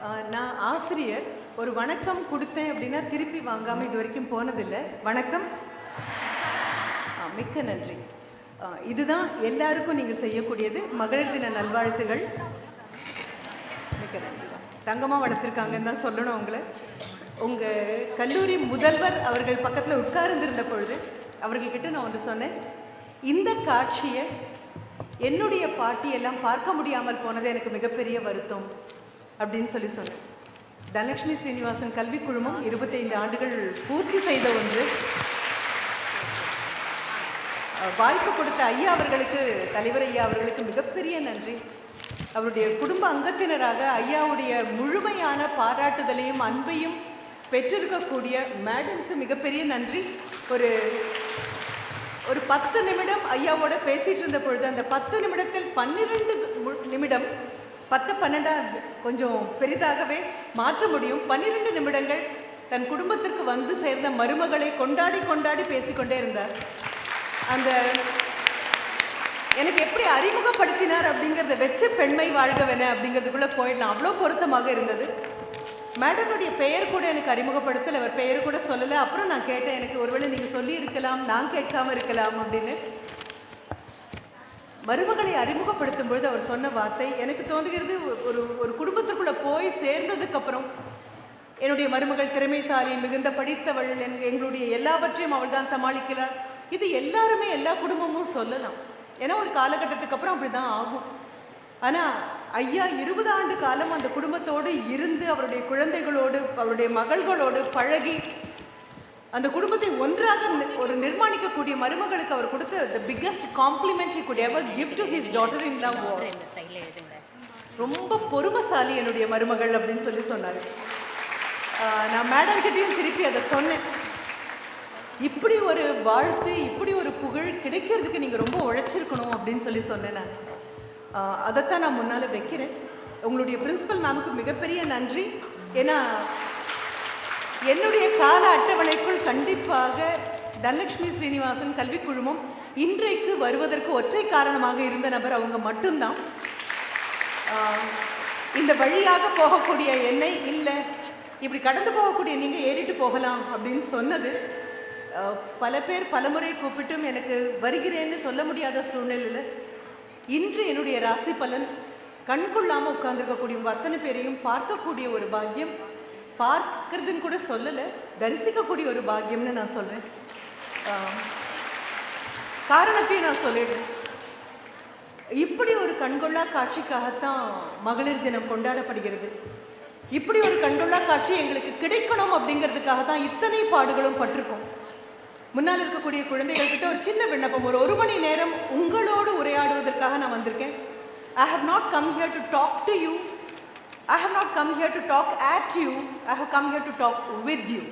நான் ஆசிரியர். ஒரு வணக்கம் கொடுத்தேன் அப்படின்னா திருப்பி வாங்காமல் இது வரைக்கும் போனதில்லை. வணக்கம், மிக்க நன்றி. இதுதான் எல்லாருக்கும் நீங்கள் செய்யக்கூடியது. மகளிர் தின நல்வாழ்த்துகள். மிக்க நன்றி. தங்கமாக வளர்த்துருக்காங்கன்னு தான் சொல்லணும் உங்களை. உங்கள் கல்லூரி முதல்வர் அவர்கள் பக்கத்தில் உட்கார்ந்திருந்த பொழுது அவர்கள்கிட்ட நான் ஒன்று சொன்னேன். இந்த காட்சியை என்னுடைய பாட்டியெல்லாம் பார்க்க முடியாமல் போனது எனக்கு மிகப்பெரிய வருத்தம் அப்படின்னு சொன்னேன். தனலட்சுமி ஸ்ரீனிவாசன் கல்வி குழுமம் 25 ஆண்டுகள் பூர்த்தி செய்த ஒன்று. வாய்ப்பு கொடுத்த ஐயா அவர்களுக்கு, தலைவர் ஐயா அவர்களுக்கு மிகப்பெரிய நன்றி. அவருடைய குடும்ப அங்கத்தினராக ஐயாவுடைய முழுமையான பாராட்டுதலையும் அன்பையும் பெற்றிருக்கக்கூடிய மேடம்க்கு மிகப்பெரிய நன்றி. ஒரு 10 நிமிடம் ஐயாவோட பேசிட்டு இருந்த பொழுது அந்த 10 நிமிடத்தில் 12 நிமிடம் 10-12 கொஞ்சம் பெரிதாகவே மாற்ற முடியும். 12 நிமிடங்கள் தன் குடும்பத்திற்கு வந்து சேர்ந்த மருமகளை கொண்டாடி கொண்டாடி பேசிக்கொண்டே இருந்தார். அந்த எனக்கு எப்படி அறிமுகப்படுத்தினார் அப்படிங்கிறத வச்சு பெண்மை வாழ்கவென அப்படிங்கிறதுக்குள்ளே போயிடலாம். அவ்வளோ பொருத்தமாக இருந்தது. மேடமுடைய பெயர் கூட எனக்கு அறிமுகப்படுத்தல், அவர் பெயர் கூட சொல்லலை. அப்புறம் நான் கேட்டேன், எனக்கு ஒருவேளை நீங்கள் சொல்லி இருக்கலாம், நான் கேட்காம இருக்கலாம் அப்படின்னு. மருமகளை அறிமுகப்படுத்தும் பொழுது அவர் சொன்ன வார்த்தை எனக்கு தோன்றுகிறது, ஒரு குடும்பத்திற்குள்ளே போய் சேர்ந்ததுக்கப்புறம் என்னுடைய மருமகள் திறமைசாலி, மிகுந்த படித்தவள், எங்களுடைய எல்லாவற்றையும் அவள் தான் சமாளிக்கிறாள். இது எல்லாருமே எல்லா குடும்பமும் சொல்லலாம். ஏன்னா ஒரு காலகட்டத்துக்கு அப்புறம் அப்படி தான் ஆகும். ஆனால் ஐயா 20 ஆண்டு காலம் அந்த குடும்பத்தோடு இருந்து அவருடைய குழந்தைகளோடு அவருடைய மகள்களோடு பழகி அந்த குடும்பத்தை ஒன்றாக ஒரு நிர்மாணிக்கக்கூடிய மருமகளுக்கு அவர் கொடுத்த the biggest compliment he could ever give to his daughter-in-law was ரொம்ப பொறுமைசாலி என்னுடைய மருமகள் அப்படின்னு சொன்னார். நான் மேடம் கிட்டையும் திருப்பி அதை சொன்னேன். இப்படி ஒரு வாழ்த்து, இப்படி ஒரு புகழ் கிடைக்கிறதுக்கு நீங்கள் ரொம்ப உழைச்சிருக்கணும் அப்படின்னு சொன்னேன். நான் அதைத்தான் நான் முன்னால் வைக்கிறேன். உங்களுடைய பிரின்சிபல் மேமுக்கு மிகப்பெரிய நன்றி. ஏன்னா என்னுடைய கால அட்டவணைக்குள் கண்டிப்பாக தனலட்சுமி ஸ்ரீனிவாசன் கல்வி குழுமம் இன்றைக்கு வருவதற்கு ஒற்றை காரணமாக இருந்த நபர் அவங்க மட்டும்தான். இந்த வழியாக போகக்கூடிய என்னை இல்லை, இப்படி கடந்து போகக்கூடிய நீங்கள் ஏறிட்டு போகலாம் அப்படின்னு சொன்னது. பல பேர் பலமுறை கூப்பிட்டும் எனக்கு வருகிறேன்னு சொல்ல முடியாத சூழ்நிலையில் இன்று என்னுடைய ராசி பலன் கண்கொள்ளாமல் உட்கார்ந்துருக்கக்கூடியவங்க அத்தனை பேரையும் பார்க்கக்கூடிய ஒரு பாக்கியம், பார்க்கறதுன்னு கூட சொல்லலை, தரிசிக்கக்கூடிய ஒரு பாக்கியம்னு நான் சொல்கிறேன். காரணத்தையும் நான் சொல்லிடுறேன். இப்படி ஒரு கண்கொள்ளா காட்சிக்காகத்தான் மகளிர் தினம் கொண்டாடப்படுகிறது. இப்படி ஒரு கண்கொள்ளா காட்சி எங்களுக்கு கிடைக்கணும் அப்படிங்கிறதுக்காக தான் இத்தனை பாடுகளும் பட்டிருக்கோம். முன்னால் இருக்கக்கூடிய குழந்தைகள்கிட்ட ஒரு சின்ன விண்ணப்பம், ஒரு மணி நேரம் உங்களோடு உரையாடுவதற்காக நான் வந்திருக்கேன். I have not come here to talk to you. I have not come here to talk at you. I have come here to talk with you.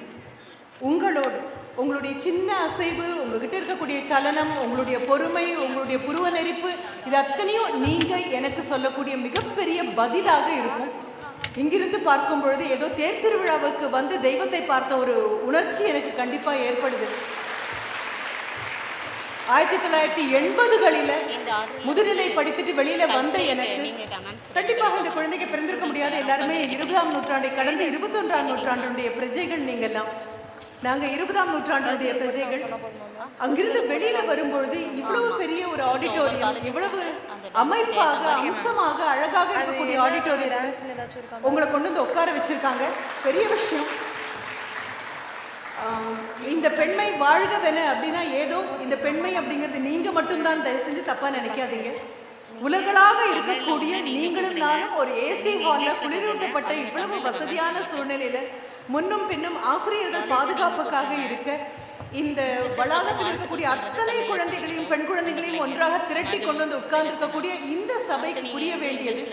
உங்களோடு, உங்களுடைய சின்ன அசைவு, உங்ககிட்ட இருக்கக்கூடிய சலனம், உங்களுடைய பொறுமை, உங்களுடைய புருவ நெறிப்பு, இது அத்தனையும் நீங்கள் எனக்கு சொல்லக்கூடிய மிகப்பெரிய பதிலாக இருக்கும். இங்கிருந்து பார்க்கும் பொழுது ஏதோ தேர் திருவிழாவுக்கு வந்து தெய்வத்தை பார்த்த ஒரு உணர்ச்சி எனக்கு கண்டிப்பாக ஏற்படுது. 1980களில் முதுநிலை படித்துட்டு வெளியில வந்த எனக்கு கண்டிப்பாக இந்த குழந்தைக்கு பிறந்திருக்க முடியாது. எல்லாருமே 20ஆம் நூற்றாண்டை கடந்து 21ஆம் நூற்றாண்டுடைய பிரஜைகள். நீங்கெல்லாம் நாங்கள் 20ஆம் நூற்றாண்டுடைய பிரஜைகள். அங்கிருந்து வெளியில வரும்பொழுது இவ்வளவு பெரிய ஒரு ஆடிட்டோரியம், இவ்வளவு அமைப்பாக அம்சமாக அழகாக இருக்கக்கூடிய ஆடிட்டோரியம் உங்களை கொண்டு வந்து உட்கார வச்சிருக்காங்க. பெரிய விஷயம். இந்த பெண்மை வாழ்கவென அப்படின்னா ஏதோ இந்த பெண்மை அப்படிங்கிறது நீங்க மட்டும்தான், தயவு செஞ்சு தப்பா நினைக்காதீங்க. உலகளாக இருக்கக்கூடிய நீங்களும் நானும் ஒரு ஏசி ஹால்ல குளிரூட்டப்பட்ட இவ்வளவு வசதியான சூழ்நிலையில முன்னும் பின்னும் ஆசிரியர்கள் பாதுகாப்புக்காக இருக்க இந்த வளாகத்தில் இருக்கக்கூடிய அத்தனை குழந்தைகளையும் பெண் குழந்தைகளையும் ஒன்றாக திரட்டி கொண்டு வந்து உட்கார்ந்துருக்கக்கூடிய இந்த சபைக்கு புரிய வேண்டியது,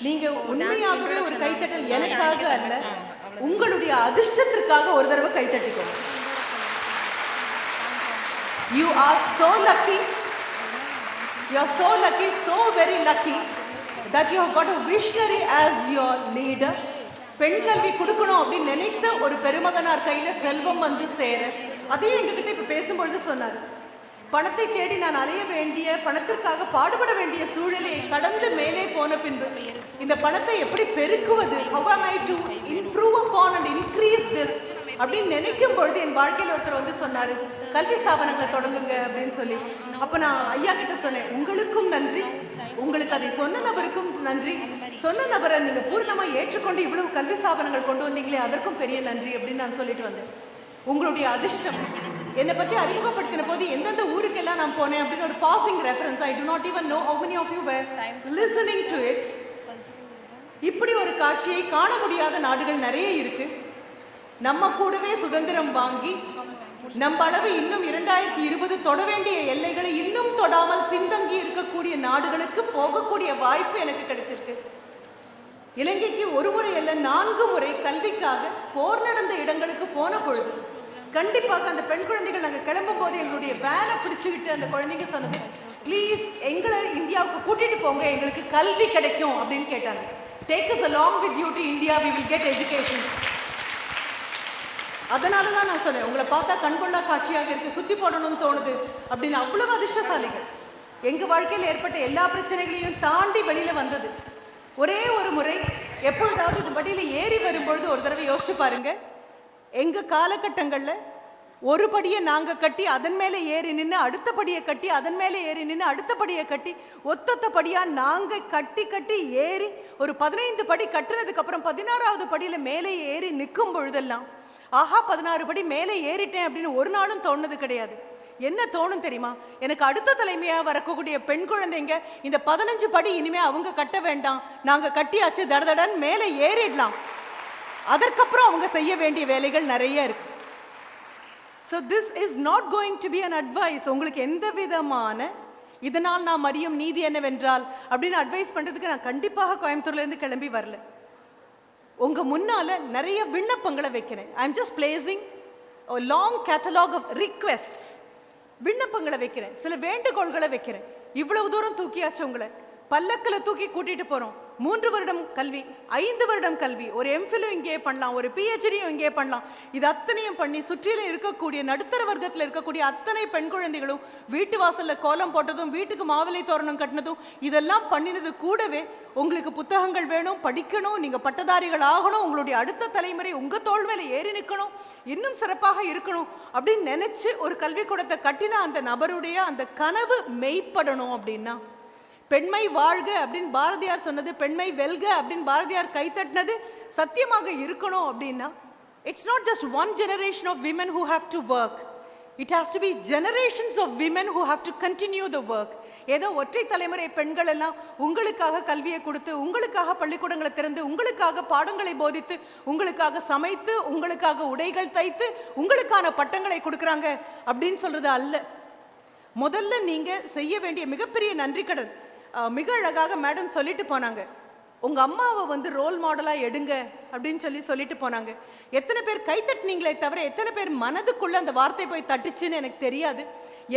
நீங்க உண்மையாகவே ஒரு கைத்தட்டல் எனக்காக அல்ல, உங்களுடைய அதிர்ஷ்டத்திற்காக ஒரு தடவை கைத்தட்டிக்கோங்க. You are so lucky. You are so lucky, so very lucky that you have got a visionary as your leader. பெண் கல்வி கொடுக்கணும் அப்படின்னு நினைத்த ஒரு பெருமகனார் கையில செல்வம் வந்து சேர, அதையும் எங்ககிட்ட இப்ப பேசும்பொழுது சொன்னார். பணத்தை தேடி நான் அலைய வேண்டிய, பணத்திற்காக பாடுபட வேண்டிய சூழலை கடந்து மேலே போன பின்பு இந்த பணத்தை எப்படி பெருக்குவது, how am I to improve upon and increase this அப்படின்னு நினைக்கும் பொழுது என் வாழ்க்கையில் ஒருத்தர் வந்து சொன்னாரு, கல்வி ஸ்தாபனங்களை தொடங்குங்க அப்படின்னு சொல்லி. அப்ப நான் ஐயா கிட்ட சொன்னேன், உங்களுக்கும் நன்றி, உங்களுக்கு அதை சொன்ன நபருக்கும் நன்றி, சொன்ன நபரை நீங்க பூர்ணமா ஏற்றுக்கொண்டு இவ்வளவு கல்வி ஸ்தாபனங்கள் கொண்டு வந்தீங்களே அதற்கும் பெரிய நன்றி அப்படின்னு நான் சொல்லிட்டு வந்தேன். உங்களுடைய அதிர்ஷ்டம் என்னை பற்றி அறிமுகப்படுத்தின போது எந்தெந்த ஊருக்கெல்லாம் நான் போனேன் அப்படின்னு ஒரு passing reference, I do not even know how many of you were listening to it. இப்படி ஒரு காட்சியை காண முடியாத நாடுகள் நிறைய இருக்கு. நம்ம கூடவே சுதந்திரம் வாங்கி நம்ம அளவு இன்னும் 2020 தொட வேண்டிய எல்லைகளை இன்னும் தொடாமல் பின்தங்கி இருக்கக்கூடிய நாடுகளுக்கு போகக்கூடிய வாய்ப்பு எனக்கு கிடைச்சிருக்கு. இலங்கைக்கு ஒரு முறை அல்ல 4 முறை கல்விக்காக போர் நடந்த இடங்களுக்கு போன பொழுது கண்டிப்பாக அந்த பெண் குழந்தைகள் நாங்கள் கிளம்பும் போது எங்களுடைய வேனை பிடிச்சுக்கிட்டு அந்த குழந்தைங்க சொன்னது, ப்ளீஸ் எங்களை இந்தியாவுக்கு கூட்டிட்டு போங்க, எங்களுக்கு கல்வி கிடைக்கும் அப்படின்னு கேட்டாங்க. Take us along with you to India, we will get education. அதனால தான் நான் சொன்னேன், உங்களை பார்த்தா கண்கொள்ளா காட்சியாக இருக்கு, சுத்தி போடணும்னு தோணுது அப்படின்னு. அவ்வளவு அதிர்ஷ்டசாலிகள். எங்க வாழ்க்கையில் ஏற்பட்ட எல்லா பிரச்சனைகளையும் தாண்டி வெளியில வந்தது. ஒரே ஒரு முறை எப்பொழுதாவது இது படியில ஏறி வரும்பொழுது ஒரு தடவை யோசிச்சு பாருங்க, எங்க காலகட்டங்கள்ல ஒரு படியை நாங்க கட்டி அதன் மேலே ஏறி நின்று அடுத்த படியை கட்டி அதன் மேலே ஏறி நின்று அடுத்த படியை கட்டி ஒத்தொத்த படியா நாங்க கட்டி கட்டி ஏறி ஒரு 15 படி கட்டுனதுக்கு அப்புறம் 16வது படியில மேலே ஏறி நிற்கும் பொழுதெல்லாம் ஆஹா 16 படி மேலே ஏறிட்டேன் அப்படின்னு ஒரு நாளும் தோணுது கிடையாது. என்ன தோணும் தெரியுமா, எனக்கு அடுத்த தலைமையா வரக்கூடிய பெண் குழந்தைங்க இந்த 15 படி இனிமே அவங்க கட்ட வேண்டாம், நாங்க கட்டியாச்சு, தடதடன் மேலே ஏறிடலாம், அதற்கப்புறம் அவங்க செய்ய வேண்டிய வேலைகள் நிறைய இருக்கு. So this is not going to be an advice. உங்களுக்கு எந்த விதமான இதனால் நாம் அறியும் நீதி என்னவென்றால் அப்படின்னு அட்வைஸ் பண்றதுக்கு நான் கண்டிப்பாக கோயம்புத்தூர்ல இருந்து கிளம்பி வரல. உங்க முன்னால நிறைய விண்ணப்பங்களை வைக்கிறேன். I am just placing a long catalog of requests. விண்ணப்பங்களை வைக்கிறேன், சில வேண்டுகோள்களை வைக்கிறேன். இவ்வளவு தூரம் தூக்கியாச்சு, உங்களை பல்லக்கில் தூக்கி கூட்டிட்டு போறோம். 3 வருடம் கல்வி, 5 வருடம் கல்வி, ஒரு எம்ஃபிலும் இங்கே பண்ணலாம், ஒரு பிஹெச்டியும் இங்கே பண்ணலாம். இது அத்தனையும் பண்ணி சுற்றிலும் இருக்கக்கூடிய நடுத்தர வர்க்கத்தில் இருக்கக்கூடிய அத்தனை பெண் குழந்தைகளும் வீட்டு வாசல்ல கோலம் போட்டதும் வீட்டுக்கு மாவிலை தோரணம் கட்டினதும் இதெல்லாம் பண்ணினது கூடவே உங்களுக்கு புத்தகங்கள் வேணும், படிக்கணும், நீங்க பட்டதாரிகள் ஆகணும், உங்களுடைய அடுத்த தலைமுறை உங்க தோள் மேல ஏறி நிற்கணும், இன்னும் சிறப்பாக இருக்கணும் அப்படின்னு நினைச்சு ஒரு கல்விக்கூடத்தை கட்டின அந்த நபருடைய அந்த கனவு மெய்ப்படணும் அப்படின்னா, பெண்மை வாழ்க அப்படின்னு பாரதியார் சொன்னது, பெண்மை வெல்க அப்படின்னு பாரதியார் கைத்தட்டினது சத்தியமாக இருக்கணும் அப்படின்னா, it's not just one generation of women who have to work. It has to be generations of women who have to continue the work. ஏதோ ஒற்றை தலைமுறை பெண்கள் எல்லாம் உங்களுக்காக கல்வியை கொடுத்து, உங்களுக்காக பள்ளிக்கூடங்களை திறந்து, உங்களுக்காக பாடங்களை போதித்து, உங்களுக்காக சமைத்து, உங்களுக்காக உடைகள் தைத்து, உங்களுக்கான பட்டங்களை கொடுக்குறாங்க அப்படின்னு சொல்றது அல்ல. முதல்ல நீங்க செய்ய வேண்டிய மிகப்பெரிய நன்றி கடன், மிக அழகாக மேடம் சொல்லிட்டு போனாங்க, உங்க அம்மாவை வந்து ரோல் மாடலா எடுங்க அப்படின்னு சொல்லிட்டு போனாங்க. எத்தனை பேர் கைத்தட்டினீங்களே தவிர எத்தனை பேர் மனதுக்குள்ள அந்த வார்த்தை போய் தட்டுச்சுன்னு எனக்கு தெரியாது.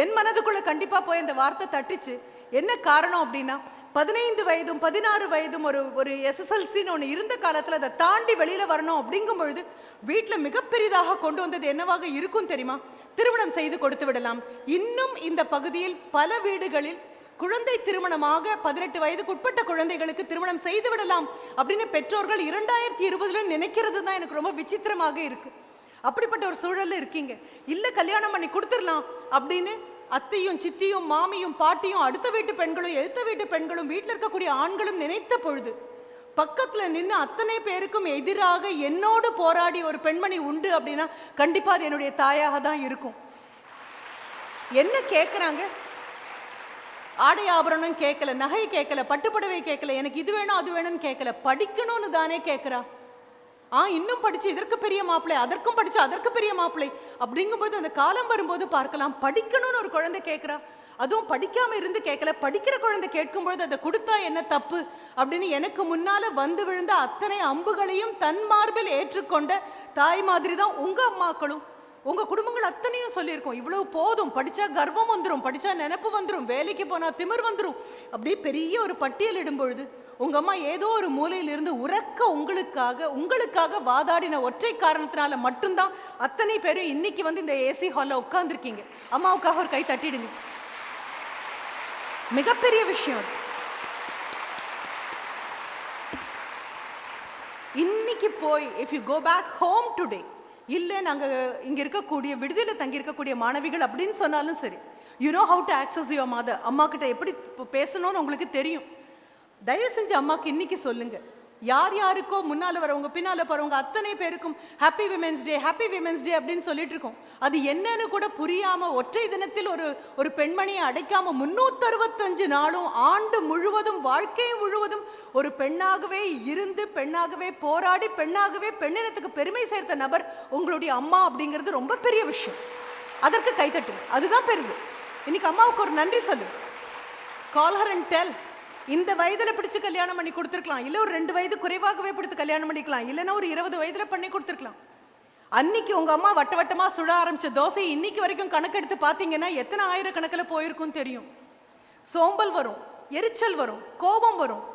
என் மனதுக்குள்ள கண்டிப்பா போய் அந்த வார்த்தை தட்டுச்சு. என்ன காரணம் அப்படின்னா, 15 வயதும் 16 வயதும் ஒரு எஸ்எஸ்எல்சின்னு ஒன்று இருந்த காலத்தில் அதை தாண்டி வெளியில வரணும் அப்படிங்கும் பொழுது வீட்டில் மிகப்பெரிதாக கொண்டு வந்தது என்னவாக இருக்கும் தெரியுமா, திருமணம் செய்து கொடுத்து விடலாம். இன்னும் இந்த பகுதியில் பல வீடுகளில் குழந்தை திருமணமாக 18 வயதுக்கு உட்பட்ட குழந்தைகளுக்கு திருமணம் செய்து விடலாம் அப்படின்னு பெற்றோர்கள் 2020 நினைக்கிறது தான் எனக்கு ரொம்ப விசித்திரமாக இருக்கு. அப்படிப்பட்ட ஒரு சூழல்ல இருக்கீங்க. இல்ல கல்யாணம் பண்ணி கொடுத்துடலாம் அப்படின்னு அத்தையும் சித்தியும் மாமியும் பாட்டியும் அடுத்த வீட்டு பெண்களும் எழுத்த வீட்டு பெண்களும் வீட்டில் இருக்கக்கூடிய ஆண்களும் நினைத்த பொழுது பக்கத்துல நின்று அத்தனை பேருக்கும் எதிராக என்னோடு போராடி ஒரு பெண்மணி உண்டு அப்படின்னா கண்டிப்பா அது என்னுடைய தாயாக தான் இருக்கும். என்ன கேட்குறாங்க, ஆடை ஆபரணம் கேட்கல, நகை கேட்கல, பட்டுப்புடவை கேட்கல, எனக்கு இது வேணும் அது வேணும்னு கேட்கல, படிக்கணும்னு தானே கேட்கிறா. இன்னும் படிச்சு இதற்கு பெரிய மாப்பிள்ளை, அதற்கும் படிச்சு அதற்கு பெரிய மாப்பிள்ளை அப்படிங்கும்போது அந்த காலம் வரும்போது பார்க்கலாம், படிக்கணும்னு ஒரு குழந்தை கேட்கிறா. அதுவும் படிக்காம இருந்து கேட்கல, படிக்கிற குழந்தை கேட்கும் பொழுது அதை கொடுத்தா என்ன தப்பு அப்படின்னு எனக்கு முன்னால வந்து விழுந்த அத்தனை அம்புகளையும் தன் மார்பில் ஏற்றுக்கொண்ட தாய் மாதிரி தான் உங்க அம்மாக்களும். உங்க குடும்பங்கள் அத்தனையும் சொல்லியிருக்கோம், இவ்வளவு போதும், படிச்சா கர்வம் வந்துடும், படிச்சா நினைப்பு வந்துடும், வேலைக்கு போனா திமிர் வந்துடும், அப்படியே பெரிய ஒரு பட்டியல் இடும் பொழுது உங்க அம்மா ஏதோ ஒரு மூலையிலிருந்து உறக்க உங்களுக்காக வாதாடின ஒற்றை காரணத்தினால மட்டும்தான் அத்தனை பேரும் இன்னைக்கு வந்து இந்த ஏசி ஹால்ல உட்கார்ந்துருக்கீங்க. அம்மாவுக்காக ஒரு கை தட்டிடுங்க. மிகப்பெரிய விஷயம். இன்னைக்கு போய் if you go back home today, இல்லை நாங்கள் இங்கே இருக்கக்கூடிய விடுதியில் தங்கி இருக்கக்கூடிய மாணவிகள் அப்படின்னு சொன்னாலும் சரி, you know how to access your mother. அம்மா கிட்ட எப்படி பேசணும்னு உங்களுக்கு தெரியும். தயவு செஞ்சு அம்மாவுக்கு இன்னைக்கு சொல்லுங்க. யார் யாருக்கோ முன்னால வரவங்க பின்னால போறவங்க அத்தனை பேருக்கும் happy women's day, happy women's day அப்படின்னு சொல்லிட்டு இருக்கோம். அது என்னன்னு கூட புரியாம ஒற்றை தினத்தில் ஒரு பெண்மணியை அடைக்காம 365 நாளும் ஆண்டு முழுவதும் வாழ்க்கை முழுவதும் ஒரு பெண்ணாகவே இருந்து பெண்ணாகவே போராடி பெண்ணாகவே பெண்ணினத்துக்கு பெருமை சேர்த்த நபர் உங்களுடைய அம்மா அப்படிங்கிறது ரொம்ப பெரிய விஷயம். அதற்கு கைத்தட்டு. அதுதான் பெருது. இன்னைக்கு அம்மாவுக்கு ஒரு நன்றி சொல்லு. Call her and tell. இந்த வயதில் பிடிச்சு கல்யாணம் பண்ணி கொடுத்துருக்கலாம், இல்லை ஒரு 2 வயது குறைவாகவே பிடித்து கல்யாணம் பண்ணிக்கலாம், இல்லைன்னா ஒரு 20 வயதில் பண்ணி கொடுத்துருக்கலாம். அன்னைக்கு உங்க அம்மா வட்ட வட்டமா சுட ஆரம்பிச்ச தோசை இன்னைக்கு வரைக்கும் கணக்கெடுத்து பார்த்தீங்கன்னா எத்தனை ஆயிரக்கணக்கில் போயிருக்கும் தெரியும். சோம்பல் வரும், எரிச்சல் வரும், கோபம் வரும்.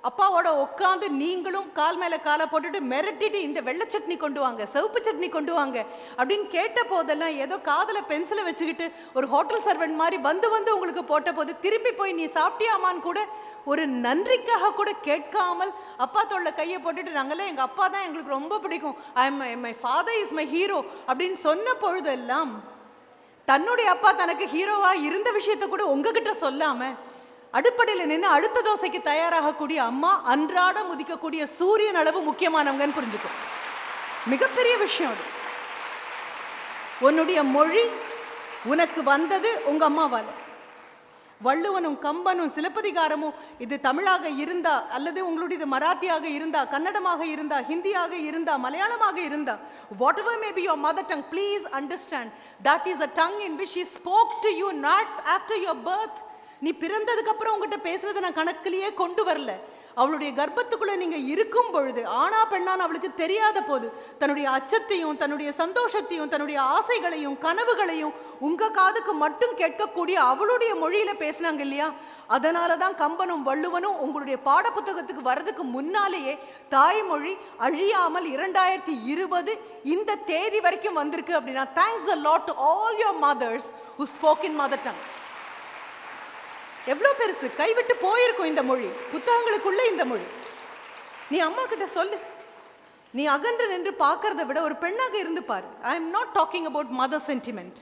அப்பாவோட உட்காந்து நீங்களும் கால் மேல காலை போட்டுட்டு மிரட்டிட்டு இந்த வெள்ளை சட்னி கொண்டு வாங்க, சிவப்பு சட்னி கொண்டு வாங்க அப்படின்னு கேட்ட போதெல்லாம் ஏதோ காதல பென்சிலை வச்சுக்கிட்டு ஒரு ஹோட்டல் சர்வெண்ட் மாதிரி வந்து உங்களுக்கு போட்ட போது திரும்பி போய் நீ சாப்பிட்டியாமான்னு கூட ஒரு நன்றிக்காக கூட கேட்காமல் அப்பா தோள்ல கையை போட்டுட்டு நாங்களாம் எங்க அப்பா தான் எங்களுக்கு ரொம்ப பிடிக்கும், my father is my hero அப்படின்னு சொன்ன பொழுதெல்லாம் தன்னுடைய அப்பா தனக்கு ஹீரோவா இருந்த விஷயத்த கூட உங்ககிட்ட சொல்லாம அடுப்படையில் நின்று அடுத்த தோசைக்கு தயாராகக்கூடிய அம்மா அன்றாடம் உதிக்கக்கூடிய சூரியன் அளவு முக்கியமானவங்கன்னு புரிஞ்சுக்கும். மிகப்பெரிய விஷயம் அது. உன்னுடைய மொழி உனக்கு வந்தது உங்க அம்மாவால. வள்ளுவனும் கம்பனும் சிலப்பதிகாரமும் இது தமிழாக இருந்தா அல்லது உங்களுடைய மராத்தியாக இருந்தா, கன்னடமாக இருந்தா, ஹிந்தியாக இருந்தா, மலையாளமாக இருந்தா, whatever may be your mother tongue, please understand that is a tongue in which she spoke to you not after your birth. நீ பிறந்ததுக்கு அப்புறம் உங்ககிட்ட பேசுறதை நான் கணக்கிலேயே கொண்டு வரல. அவளுடைய கர்ப்பத்துக்குள்ள நீங்க இருக்கும் பொழுது ஆனா பெண்ணான அவளுக்கு தெரியாத போது தன்னுடைய அச்சத்தையும் தன்னுடைய சந்தோஷத்தையும் தன்னுடைய ஆசைகளையும் கனவுகளையும் உங்க காதுக்கு மட்டும் கேட்கக்கூடிய அவளுடைய மொழியில பேசினாங்க இல்லையா? அதனாலதான் கம்பனும் வள்ளுவனும் உங்களுடைய பாட புத்தகத்துக்கு வர்றதுக்கு முன்னாலேயே தாய்மொழி அழியாமல் 2020 இந்த தேதி வரைக்கும் வந்திருக்கு அப்படின்னா thanks a lot to all your mothers who spoke in mother tongue. எவ்வளோ பெருசு, கைவிட்டு போயிருக்கும் இந்த மொழி, புத்தகங்களுக்குள்ள இந்த மொழி. நீ அம்மா கிட்ட சொல்லு. நீ அகன்று நின்று பார்க்கறத விட ஒரு பெண்ணாக இருந்து பாரு. I am not talking about mother sentiment,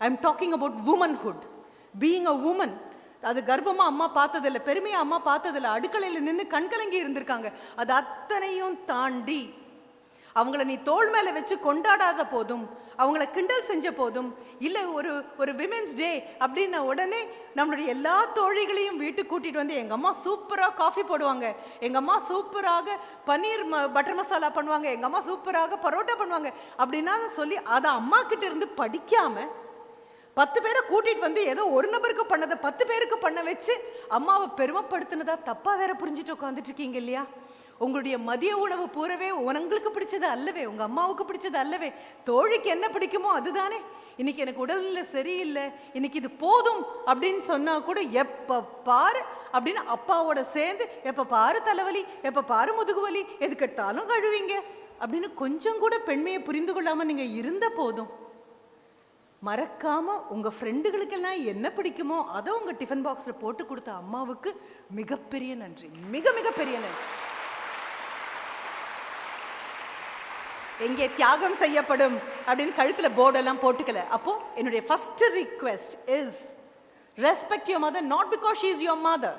I am talking about womanhood, being a woman. அது கர்ப்பமா அம்மா பார்த்ததில்லை, பெருமையா அம்மா பார்த்ததில்லை, அடுக்கலையில் நின்று கண்கலங்கி இருந்திருக்காங்க. அது அத்தனையும் தாண்டி அவங்கள நீ தோள் மேல வச்சு கொண்டாடாத போதும், அவங்கள கிண்டல் செஞ்ச போதும், இல்லை ஒரு விமென்ஸ் டே அப்படின்ன உடனே நம்மளுடைய எல்லா தோழிகளையும் வீட்டுக்கு கூட்டிட்டு வந்து எங்க அம்மா சூப்பரா காஃபி போடுவாங்க, எங்க அம்மா சூப்பராக பன்னீர் பட்டர் மசாலா பண்ணுவாங்க, எங்க அம்மா சூப்பராக பரோட்டா பண்ணுவாங்க அப்படின்னா சொல்லி அதை அம்மா கிட்ட இருந்து படிக்காம 10 பேரை கூட்டிட்டு வந்து ஏதோ ஒரு நபருக்கு பண்ணதை 10 பேருக்கு பண்ண வச்சு அம்மாவை பெருமைப்படுத்தினதா தப்பா வேற புரிஞ்சுட்டு உட்காந்துட்டு இருக்கீங்க இல்லையா? உங்களுடைய மதிய உணவு பூரவே உங்களுக்கு பிடிச்சது அல்லவே, உங்க அம்மாவுக்கு பிடிச்சது அல்லவே, தோழிக்கு என்ன பிடிக்குமோ அதுதானே. இன்னைக்கு எனக்கு உடல்நிலை சரியில்லை, இன்னைக்கு இது போதும் அப்படின்னு சொன்னா கூட எப்ப பாரு அப்படின்னு அப்பாவோட சேர்ந்து எப்ப பாரு தலைவலி, எப்ப பாரு முதுகுவலி, எது கெட்டாலும் கழுவிங்க அப்படின்னு கொஞ்சம் கூட பெண்மையை புரிந்து கொள்ளாம நீங்க இருந்த போதும் மறக்காம உங்க ஃப்ரெண்டுகளுக்கெல்லாம் என்ன பிடிக்குமோ அதை உங்க டிஃபன் பாக்ஸ்ல போட்டு கொடுத்த அம்மாவுக்கு மிகப்பெரிய நன்றி, மிக மிக பெரிய நன்றி. எங்கே தியாகம் செய்யப்படும் அப்படின்னு கழுத்துல போர்டெல்லாம் போட்டுக்கல. அப்போ என்னுடைய first request is respect your mother, not because she is your mother,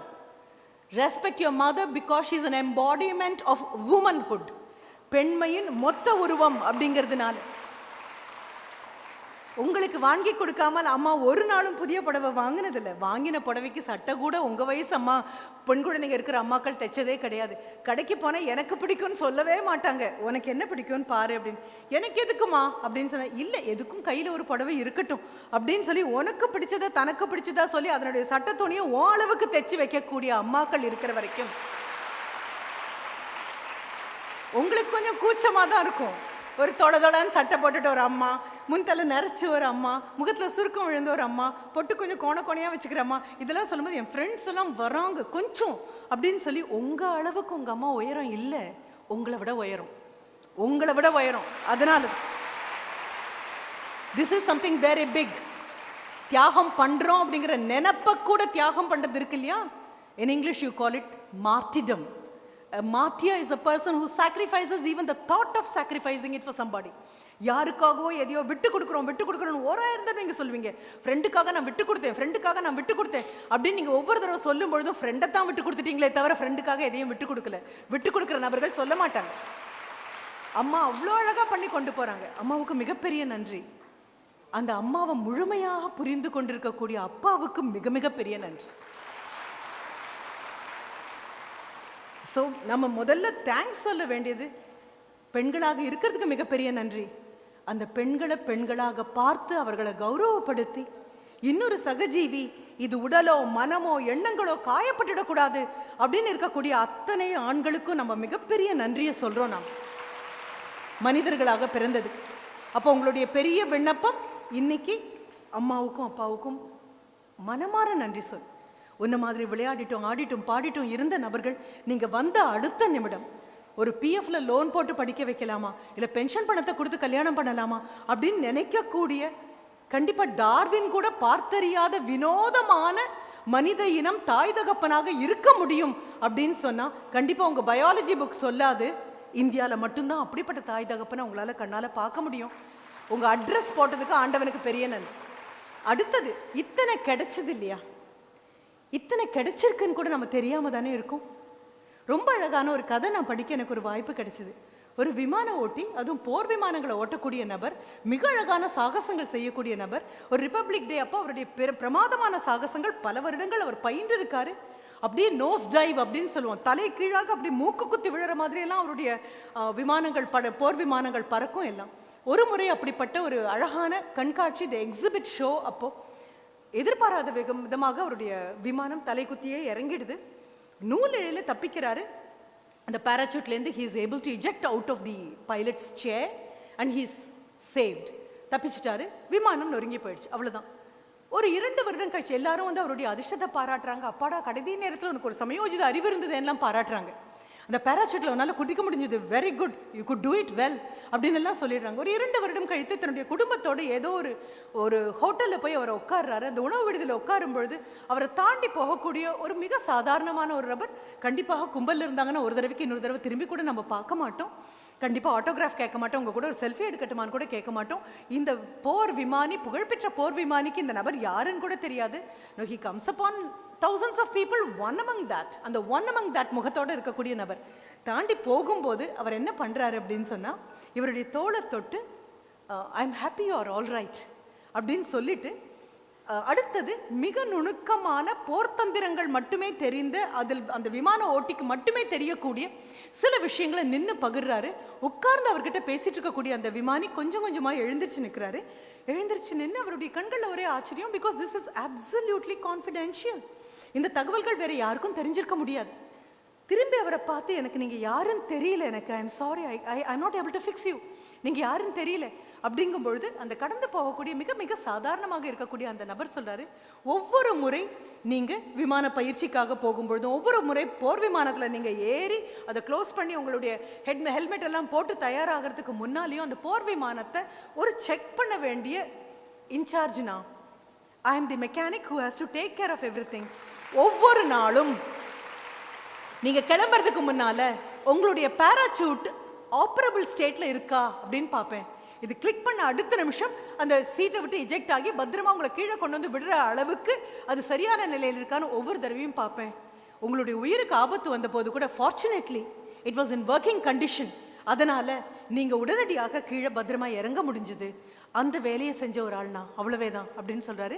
respect your mother because she is an embodiment of womanhood, பெண்மையின் மொத்த உருவம் அப்படிங்கிறதுனால. உங்களுக்கு வாங்கி கொடுக்காமல் அம்மா ஒரு நாளும் புதிய புடவை வாங்கினதில்லை. வாங்கின புடவைக்கு சட்டை கூட உங்க வயசு அம்மா பெண் குழந்தைங்க இருக்கிற அம்மாக்கள் தைச்சதே கிடையாது. கடைக்கு போனால் எனக்கு பிடிக்கும்னு சொல்லவே மாட்டாங்க, உனக்கு என்ன பிடிக்கும்னு பாரு அப்படின்னு. எனக்கு எதுக்குமா அப்படின்னு சொன்ன, இல்லை எதுக்கும் கையில் ஒரு புடவை இருக்கட்டும் அப்படின்னு சொல்லி உனக்கு பிடிச்சதை தனக்கு பிடிச்சதா சொல்லி அதனுடைய சட்ட துணியை ஓ அளவுக்கு தைச்சு வைக்கக்கூடிய அம்மாக்கள் இருக்கிற வரைக்கும் உங்களுக்கு கொஞ்சம் கூச்சமாக தான் இருக்கும். ஒரு தொடான்னு சட்டை போட்டுட்டு ஒரு அம்மா, முன்தலை நரைச்சி ஒரு அம்மா, முகத்தில் சுருக்கம் விழுந்த ஒரு அம்மா, பொட்டு கொஞ்சம் கோணையாக வச்சுக்கிற அம்மா, இதெல்லாம் சொல்லும்போது என் ஃப்ரெண்ட்ஸ் எல்லாம் வராங்க கொஞ்சம் அப்படின்னு சொல்லி உங்கள் அளவுக்கு உங்கள் அம்மா உயரம் இல்லை, உங்களை விட உயரம், உங்களை விட உயரம். அதனால this is something very big. தியாகம் பண்ணுறோம் அப்படிங்கிற நினைப்ப கூட தியாகம் பண்ணுறது இருக்கு இல்லையா? In English you call it martyrdom. A martyr is a person who sacrifices even the thought of sacrificing it for somebody. யாருக்காகவோ எதையோ விட்டு கொடுக்குறோம் ஓராயிரம் தான் நீங்கள் சொல்லுவீங்க. ஃப்ரெண்டுக்காக நான் விட்டு கொடுத்தேன் அப்படின்னு நீங்கள் ஒவ்வொரு தடவை சொல்லும் பொழுதும் ஃப்ரெண்டை தான் விட்டு கொடுத்துட்டீங்களே தவிர ஃப்ரெண்டுக்காக எதையும் விட்டு கொடுக்குற நபர்கள் சொல்ல மாட்டாங்க. அம்மா அவ்வளோ அழகாக பண்ணி கொண்டு போகிறாங்க. அம்மாவுக்கு மிகப்பெரிய நன்றி. அந்த அம்மாவை முழுமையாக புரிந்து கொண்டிருக்கக்கூடிய அப்பாவுக்கு மிக மிக பெரிய நன்றி. ஸோ நம்ம முதல்ல தேங்க்ஸ் சொல்ல வேண்டியது பெண்களாக இருக்கிறதுக்கு மிகப்பெரிய நன்றி. அந்த பெண்களை பெண்களாக பார்த்து அவர்களை கௌரவப்படுத்தி இன்னொரு சகஜீவி இது உடலோ மனமோ எண்ணங்களோ காயப்பட்டுடக்கூடாது அப்படின்னு இருக்கக்கூடிய அத்தனை ஆண்களுக்கும் நம்ம மிகப்பெரிய நன்றியை சொல்றோம். நாம் மனிதர்களாக பிறந்தது. அப்போ உங்களுடைய பெரிய விண்ணப்பம் இன்னைக்கு அம்மாவுக்கும் அப்பாவுக்கும் மனமாற நன்றி சொல். உன்ன மாதிரி விளையாடிட்டோம் ஆடிட்டோம் பாடிட்டோம் இருந்த நபர்கள் நீங்க வந்த அடுத்த நிமிடம் ஒரு பிஎஃப்ல லோன் போட்டு படிக்க வைக்கலாமா, இல்லை பென்ஷன் பணத்தை கொடுத்து கல்யாணம் பண்ணலாமா அப்படின்னு நினைக்கக்கூடிய, கண்டிப்பா டார்வின் கூட பார்த்தறியாத வினோதமான மனித இனம் தாய் தகப்பனாக இருக்க முடியும் அப்படின்னு சொன்னா கண்டிப்பா உங்க பயாலஜி புக் சொல்லாது. இந்தியாவில் மட்டும்தான் அப்படிப்பட்ட தாய் தகப்பனை உங்களால கண்ணால பார்க்க முடியும். உங்க அட்ரஸ் போட்டதுக்கு ஆண்டவனுக்கு பெரிய நன்றி. அடுத்தது இத்தனை கிடைச்சது இல்லையா, இத்தனை கிடைச்சிருக்குன்னு கூட நம்ம தெரியாம தானே இருக்கும். ரொம்ப அழகான ஒரு கதை நான் படிக்க எனக்கு ஒரு வாய்ப்பு கிடைச்சது. ஒரு விமான ஓட்டி, அதுவும் போர் விமானங்களை ஓட்டக்கூடிய நபர், மிக அழகான சாகசங்கள் செய்யக்கூடிய நபர். ஒரு ரிப்பப்ளிக் டே அப்போ அவருடைய பிரமாதமான சாகசங்கள் பல வருடங்கள் அவர் பயின்று இருக்காரு. அப்படியே நோஸ் டைவ் அப்படின்னு சொல்லுவோம், தலை கீழாக அப்படி மூக்கு குத்தி விழுற மாதிரி எல்லாம் அவருடைய விமானங்கள் போர் விமானங்கள் பறக்கும் எல்லாம். ஒரு முறை அப்படிப்பட்ட ஒரு அழகான கண்காட்சி, தி எக்ஸிபிட் ஷோ, அப்போ எதிர்பாராத விதமாக அவருடைய விமானம் தலை குத்தியே இறங்கிடுது. நூலிழையில தப்பிக்கிறாரு. அந்த பேராசூட்லேருந்து he is able to eject out of the pilot's chair and he is saved. தப்பிச்சிட்டாரு. விமானம் நொறுங்கி போயிடுச்சு. அவ்வளவுதான். ஒரு 2 வருடம் கழிச்சு எல்லாரும் வந்து அவருடைய அதிர்ஷ்டத்தை பாராட்டுறாங்க. அப்பாடா, கடைசி நேரத்தில் உனக்கு ஒரு சமயோஜித அறிவு இருந்தது எல்லாம் பாராட்டுறாங்க. அந்த பேராசூட்ல உன்னால குதிக்க முடிஞ்சது, very good, you good do it well அப்படின்னு எல்லாம் சொல்லிடுறாங்க. ஒரு 2 வருடம் கழித்து தன்னுடைய குடும்பத்தோடு ஏதோ ஒரு ஹோட்டலில் போய் அவர் உட்கார்றாரு. அந்த உணவு விடுதலை உட்காரும் பொழுது அவரை தாண்டி போகக்கூடிய ஒரு மிக சாதாரணமான ஒரு நபர். கண்டிப்பாக கும்பலில் இருந்தாங்கன்னா ஒரு தடவைக்கு இன்னொரு தடவை திரும்பி கூட நம்ம பார்க்க மாட்டோம். கண்டிப்பாக ஆட்டோகிராஃப் கேட்க மாட்டோம், உங்க கூட ஒரு செல்ஃபி எடுக்கட்டுமான்னு கூட கேட்க மாட்டோம். இந்த போர் விமானி, புகழ்பெற்ற போர் விமானிக்கு இந்த நபர் யாருன்னு கூட தெரியாது. No, he comes upon thousands of people, one among that, அந்த one among that முகத்தோடு இருக்கக்கூடிய நபர் தாண்டி போகும்போது அவர் என்ன பண்றாரு அப்படின்னு சொன்னா, இவருடைய தோளை தொட்டு I am happy are all right அப்படின்னு சொல்லிட்டு, அடுத்தது மிக நுணுக்கமான போர்த்தந்திரங்கள் மட்டுமே தெரிந்த, அதில் அந்த விமான ஓட்டிக்கு மட்டுமே தெரியக்கூடிய சில விஷயங்களை நின்று பகிர்றாரு. உட்கார்ந்து அவர்கிட்ட பேசிட்டு இருக்கக்கூடிய அந்த விமானி கொஞ்சம் கொஞ்சமா எழுந்திருச்சு நிற்கிறாரு. எழுந்திருச்சு நின்று அவருடைய கண்களில் ஒரே ஆச்சரியம். Because this is absolutely confidential. இந்த தகவல்கள் வேற யாருக்கும் தெரிஞ்சிருக்க முடியாது. திரும்பி அவரை பார்த்து, எனக்கு நீங்க யாருன்னு தெரியல, எனக்கு I am sorry, I am not able to fix you, நீங்க யாருன்னு தெரியல அப்படிங்கும் பொழுது அந்த கடந்து போகக்கூடிய மிக மிக சாதாரணமாக இருக்கக்கூடிய அந்த நபர் சொல்றாரு, ஒவ்வொரு முறை நீங்க விமான பயிற்சிக்காக போகும்பொழுதும், ஒவ்வொரு முறை போர் விமானத்துல நீங்க ஏறி அதை க்ளோஸ் பண்ணி உங்களுடைய ஹெல்மெட் எல்லாம் போட்டு தயாராகிறதுக்கு முன்னாலேயும் அந்த போர் விமானத்தை ஒரு செக் பண்ண வேண்டிய இன்சார்ஜ் நான். I am the mechanic who has to take care of everything. ஒவ்வொரு நாளும் நீங்க கிளம்புறதுக்கு முன்னால உங்களுடைய பேராசூட் ஆப்பரபிள் ஸ்டேட்ல இருக்கா அப்படின்னு பார்ப்பேன். இது கிளிக் பண்ண அடுத்த நிமிஷம் அந்த சீட்டை விட்டு இஜெக்ட் ஆகி பத்திரமா உங்களை கீழே கொண்டு வந்து விடுற அளவுக்கு அது சரியான நிலையில் இருக்கான்னு ஒவ்வொரு தடவையும் பார்ப்பேன். உங்களுடைய உயிருக்கு ஆபத்து வந்த போது கூட fortunately it was in working condition. அதனால நீங்க உடனடியாக கீழே பத்திரமா இறங்க முடிஞ்சது. அந்த வேலையை செஞ்ச ஒரு ஆள்னா அவ்வளவே தான் அப்படின்னு சொல்றாரு.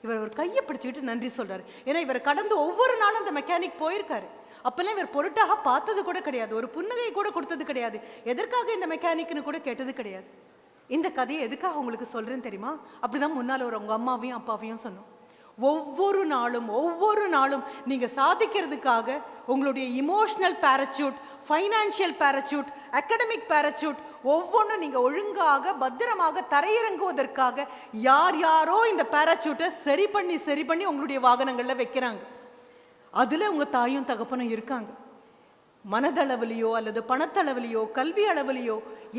இவர் ஒரு கையை பிடிச்சிக்கிட்டு நன்றி சொல்றாரு. ஏன்னா இவர் கடந்து ஒவ்வொரு நாளும் அந்த மெக்கானிக் போயிருக்காரு. அப்பெல்லாம் இவர் பொருட்டாக பார்த்தது கூட கிடையாது, ஒரு புன்னகை கூட கொடுத்தது கிடையாது, எதற்காக இந்த மெக்கானிக்னு கூட கேட்டது கிடையாது. இந்த கதையை எதுக்காக உங்களுக்கு சொல்றேன்னு தெரியுமா? அப்படிதான் முன்னால் ஒரு உங்க அம்மாவையும் அப்பாவையும் சொன்னோம். ஒவ்வொரு நாளும் நீங்க சாதிக்கிறதுக்காக உங்களுடைய emotional parachute, financial parachute, academic parachute ஒவ்வொன்றும் நீங்க ஒழுங்காக பத்திரமாக தரையிறங்குவதற்காக யாரோ இந்த பேராசூட்டை சரி பண்ணி உங்களுடைய வாகனங்கள்ல வைக்கிறாங்க. அதுல உங்க தாயும் தகப்பனும் இருக்காங்க. மனதளவிலையோ அல்லது பணத்தளவிலையோ கல்வி அளவிலையோ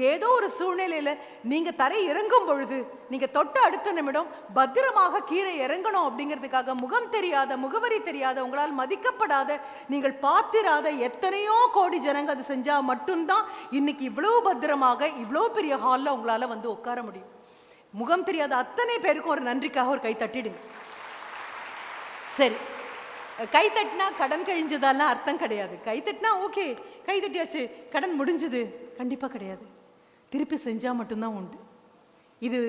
ஏதோ ஒரு சூழ்நிலையில நீங்க தரை இறங்கும் பொழுது நீங்க தொட்ட அடுத்த நிமிடம் பத்திரமாக கீழே இறங்கணும் அப்படிங்கிறதுக்காக முகம் தெரியாத, முகவரி தெரியாத, உங்களால் மதிக்கப்படாத, நீங்கள் பார்த்திராத எத்தனையோ கோடி ஜனங்க அது செஞ்சா மட்டும்தான் இன்னைக்கு இவ்வளவு பத்திரமாக இவ்வளவு பெரிய ஹால்ல உங்களால வந்து உட்கார முடியும். முகம் தெரியாத அத்தனை பேருக்கும் ஒரு நன்றிக்காக ஒரு கை தட்டிடுங்க. சரி, கை தட்டினா கடன் கழிஞ்சதெல்லாம் அர்த்தம் கிடையாது. கை தட்டினா ஓகே, கை தட்டியாச்சு, கடன் முடிஞ்சது, கண்டிப்பா கிடையாது. திருப்பி செஞ்சா மட்டும்தான் உண்டு. இது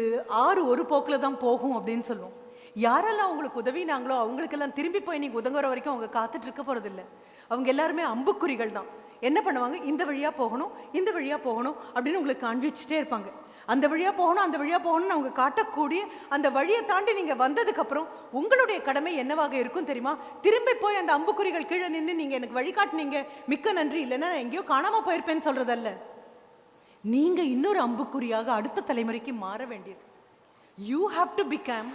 ஆறு ஒரு போக்கில் தான் போகும் அப்படின்னு சொல்லுவோம். யாரெல்லாம் உங்களுக்கு உதவினாங்களோ அவங்களுக்கெல்லாம் திரும்பி போய் நீங்க உதவுற வரைக்கும் அவங்க காத்துட்டு இருக்க போறதில்லை. அவங்க எல்லாருமே அம்புக்குறிகள் தான். என்ன பண்ணுவாங்க, இந்த வழியா போகணும், இந்த வழியா போகணும் அப்படின்னு உங்களுக்கு காண்பிச்சுட்டே இருப்பாங்க. அந்த வழியா போகணும், அந்த வழியா போகணும்னு அவங்க காட்டக்கூடிய அந்த வழியை தாண்டி நீங்க வந்ததுக்கு அப்புறம் உங்களுடைய கடமை என்னவாக இருக்கும் தெரியுமா? திரும்பி போய் அந்த அம்புக்குறிகள் கீழே நின்று நீங்க எனக்கு வழிகாட்டினீங்க, மிக்க நன்றி, இல்லைன்னா எங்கேயோ காணாம போயிருப்பேன்னு சொல்றதல்ல. நீங்க இன்னொரு அம்புக்குறியாக அடுத்த தலைமுறைக்கு மாற வேண்டியது. You have to become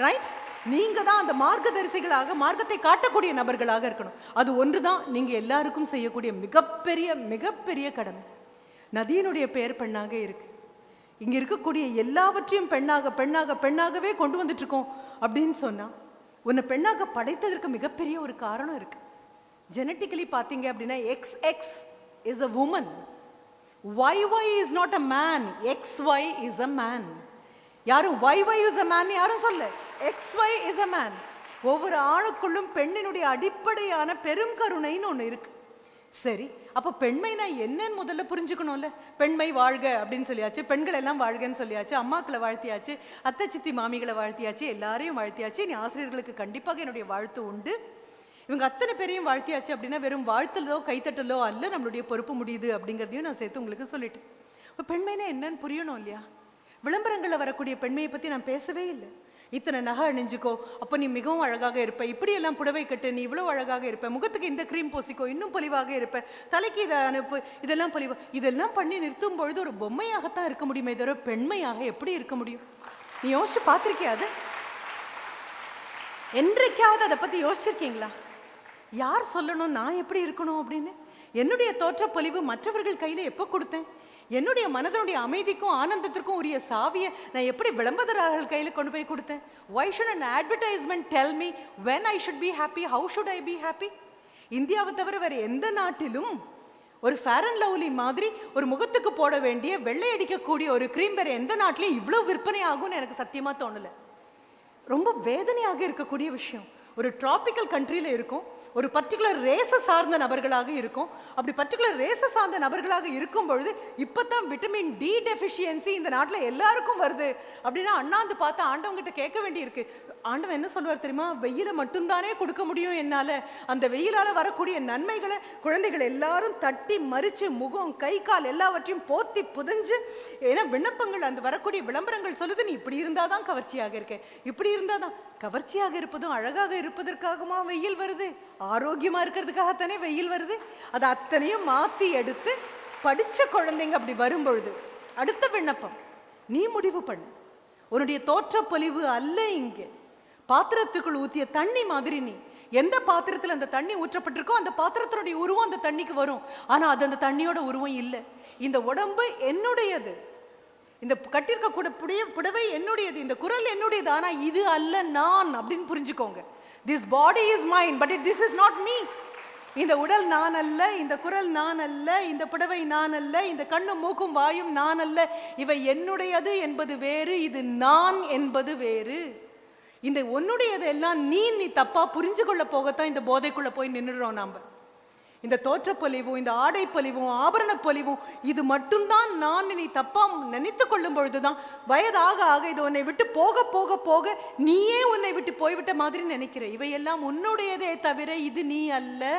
right. நீங்க தான் அந்த மார்க்கதரிசிகளாக, மார்க்கத்தை காட்டக்கூடிய நபர்களாக இருக்கணும். அது ஒன்றுதான் நீங்க எல்லாருக்கும் செய்யக்கூடிய மிகப்பெரிய மிகப்பெரிய கடமை. நதியினுடைய பெயர் பெண்ணாக இருக்கு. இங்க இருக்கக்கூடிய எல்லாவற்றையும் பெண்ணாக பெண்ணாக பெண்ணாகவே கொண்டு வந்துட்டு இருக்கோம் அப்படின்னு சொன்னா, உன்னை பெண்ணாக படைத்ததற்கு மிகப்பெரிய ஒரு காரணம் இருக்கு. ஜெனட்டிக்கலி பாத்தீங்க அப்படின்னா XX is a woman, YY is not a man, XY is a man. யாரும் YY is a man யாரும் சொல்ல, XY is a man. ஒவ்வொரு ஆணுக்குள்ளும் பெண்ணினுடைய அடிப்படையான பெரும் கருணைன்னு ஒண்ணு இருக்கு. சரி, அப்ப பெண்மைனா என்னன்னு முதல்ல புரிஞ்சுக்கணும்ல. பெண்மை வாழ்க அப்படின்னு சொல்லியாச்சு, பெண்கள் எல்லாம் வாழ்கன்னு சொல்லியாச்சு, அம்மாக்களை வாழ்த்தியாச்சு, அத்தை சித்தி மாமிகளை வாழ்த்தியாச்சு, எல்லாரையும் வாழ்த்தியாச்சு. நீ ஆசிரியர்களுக்கு கண்டிப்பாக என்னுடைய வாழ்த்து உண்டு. இவங்க அத்தனை பேரையும் வாழ்த்தியாச்சு அப்படின்னா வெறும் வாழ்த்தலோ கைத்தட்டலோ அல்ல, நம்மளுடைய பொறுப்பு முடியுது அப்படிங்கிறதையும் நான் சேர்த்து உங்களுக்கு சொல்லிட்டேன். இப்போ பெண்மைனா என்னன்னு புரியணும் இல்லையா? விளம்பரங்களில் வரக்கூடிய பெண்மையை பற்றி நான் பேசவே இல்லை. இத்தனை நகை அணிஞ்சுக்கோ, அப்போ நீ மிகவும் அழகாக இருப்ப, இப்படியெல்லாம் புடவை கட்டு, நீ இவ்வளோ அழகாக இருப்ப, முகத்துக்கு இந்த க்ரீம் பூசிக்கோ, இன்னும் பொலிவாக இருப்ப, தலைக்கு இதை அனுப்பு, இதெல்லாம் பொலிவா, இதெல்லாம் பண்ணி நிறுத்தும் பொழுது ஒரு பொம்மையாகத்தான் இருக்க முடியுமே தவிர பெண்மையாக எப்படி இருக்க முடியும்? நீ யோசிச்சு பார்த்துருக்கியா? அது என்றைக்காவது அதை பற்றி யோசிச்சிருக்கீங்களா? யார் சொல்லணும் நான் எப்படி இருக்கணும் அப்படின்னு? என்னுடைய தோற்றப்பொலிவு மற்றவர்கள் கையில் எப்போ கொடுத்தேன்? என்னுடைய மனதனுடைய அமைதிக்கும் ஆனந்தத்திற்கும் உரிய சாவியை நான் எப்படி விளம்பரதாரர்கள் கையில் கொண்டு போய் கொடுத்தேன்? Why should an advertisement tell me when I should be happy? How should I be happy? இந்தியாவை தவிர வேறு எந்த நாட்டிலும் ஒரு ஃபேர் அண்ட் லவ்லி மாதிரி ஒரு முகத்துக்கு போட வேண்டிய வெள்ளை அடிக்கக்கூடிய ஒரு க்ரீம் வேறு எந்த நாட்டிலையும் இவ்வளோ விற்பனை ஆகும்னு எனக்கு சத்தியமாக தோணலை. ரொம்ப வேதனையாக இருக்கக்கூடிய விஷயம். ஒரு டிராபிக்கல் கண்ட்ரியில் இருக்கும், ஒரு பர்டிகுலர் ரேஸை சார்ந்த நபர்களாக இருக்கும். அப்படி பர்டிகுலர் ரேஸை சார்ந்த நபர்களாக இருக்கும் பொழுது இப்போ தான் விட்டமின் டி டெஃபிஷியன்சி இந்த நாட்டில் எல்லாருக்கும் வருது அப்படின்னா அண்ணாந்து பார்த்து ஆண்டவங்கிட்ட கேட்க வேண்டி இருக்கு. ஆண்டவன் என்ன சொல்வார் தெரியுமா? வெயில மட்டும்தானே கொடுக்க முடியும் என்னால். அந்த வெயிலால் வரக்கூடிய நன்மைகளை குழந்தைகள் எல்லாரும் தட்டி மறித்து முகம் கை கால் எல்லாவற்றையும் போத்தி புதைஞ்சு, ஏன்னா விண்ணப்பங்கள் அந்த வரக்கூடிய விளம்பரங்கள் சொல்லுது, நீ இப்படி இருந்தால் தான் கவர்ச்சியாக இருக்க, இப்படி இருந்தால் தான். கவர்ச்சியாக இருப்பதும் அழகாக இருப்பதற்காகமா வெயில் வருது? ஆரோக்கியமா இருக்கிறதுக்காகத்தானே வெயில் வருது. அதை அத்தனையும் மாத்தி எடுத்து படிச்ச குழந்தைங்க அப்படி வரும்பொழுது அடுத்த விண்ணப்பம், நீ முடிவு பண்ணு. உன்னுடைய தோற்றப்பொலிவு அல்ல இங்கே பாத்திரத்துக்குள் ஊத்திய தண்ணி மாதிரி. நீ எந்த பாத்திரத்தில் அந்த தண்ணி ஊற்றப்பட்டிருக்கோ அந்த பாத்திரத்தினுடைய உருவம் அந்த தண்ணிக்கு வரும். ஆனா அது அந்த தண்ணியோட உருவம் இல்லை. இந்த உடம்பு என்னுடையது, இந்த கட்டிருக்க கூட புடவை என்னுடையது, இந்த குரல் என்னுடையது, ஆனா இது அல்ல நான் அப்படின்னு புரிஞ்சுக்கோங்க. This body is mine, but this is not me. இந்த உடல் நான் அல்ல, இந்த குரல் நான் அல்ல, இந்த புடவை நான் அல்ல, இந்த கண்ணும் மூக்கும் வாயும் நான் அல்ல. இவை என்னுடையது என்பது வேறு, இது நான் என்பது வேறு. இந்த உன்னுடையது எல்லாம் நீ தப்பா புரிஞ்சு கொள்ள போகத்தான் இந்த போதைக்குள்ள போய் நின்றுறோம் நாம. இந்த தோற்றப்பொலிவும் இந்த ஆடை பொலிவும் ஆபரண பொலிவும் இது மட்டும்தான் நான் நீ தப்பா நினைத்து கொள்ளும் பொழுதுதான் வயதாக ஆக இது உன்னை விட்டு போக போக போக நீயே உன்னை விட்டு போய்விட்ட மாதிரி நினைக்கிற. இவையெல்லாம் உன்னுடையதே தவிர இது நீ அல்ல.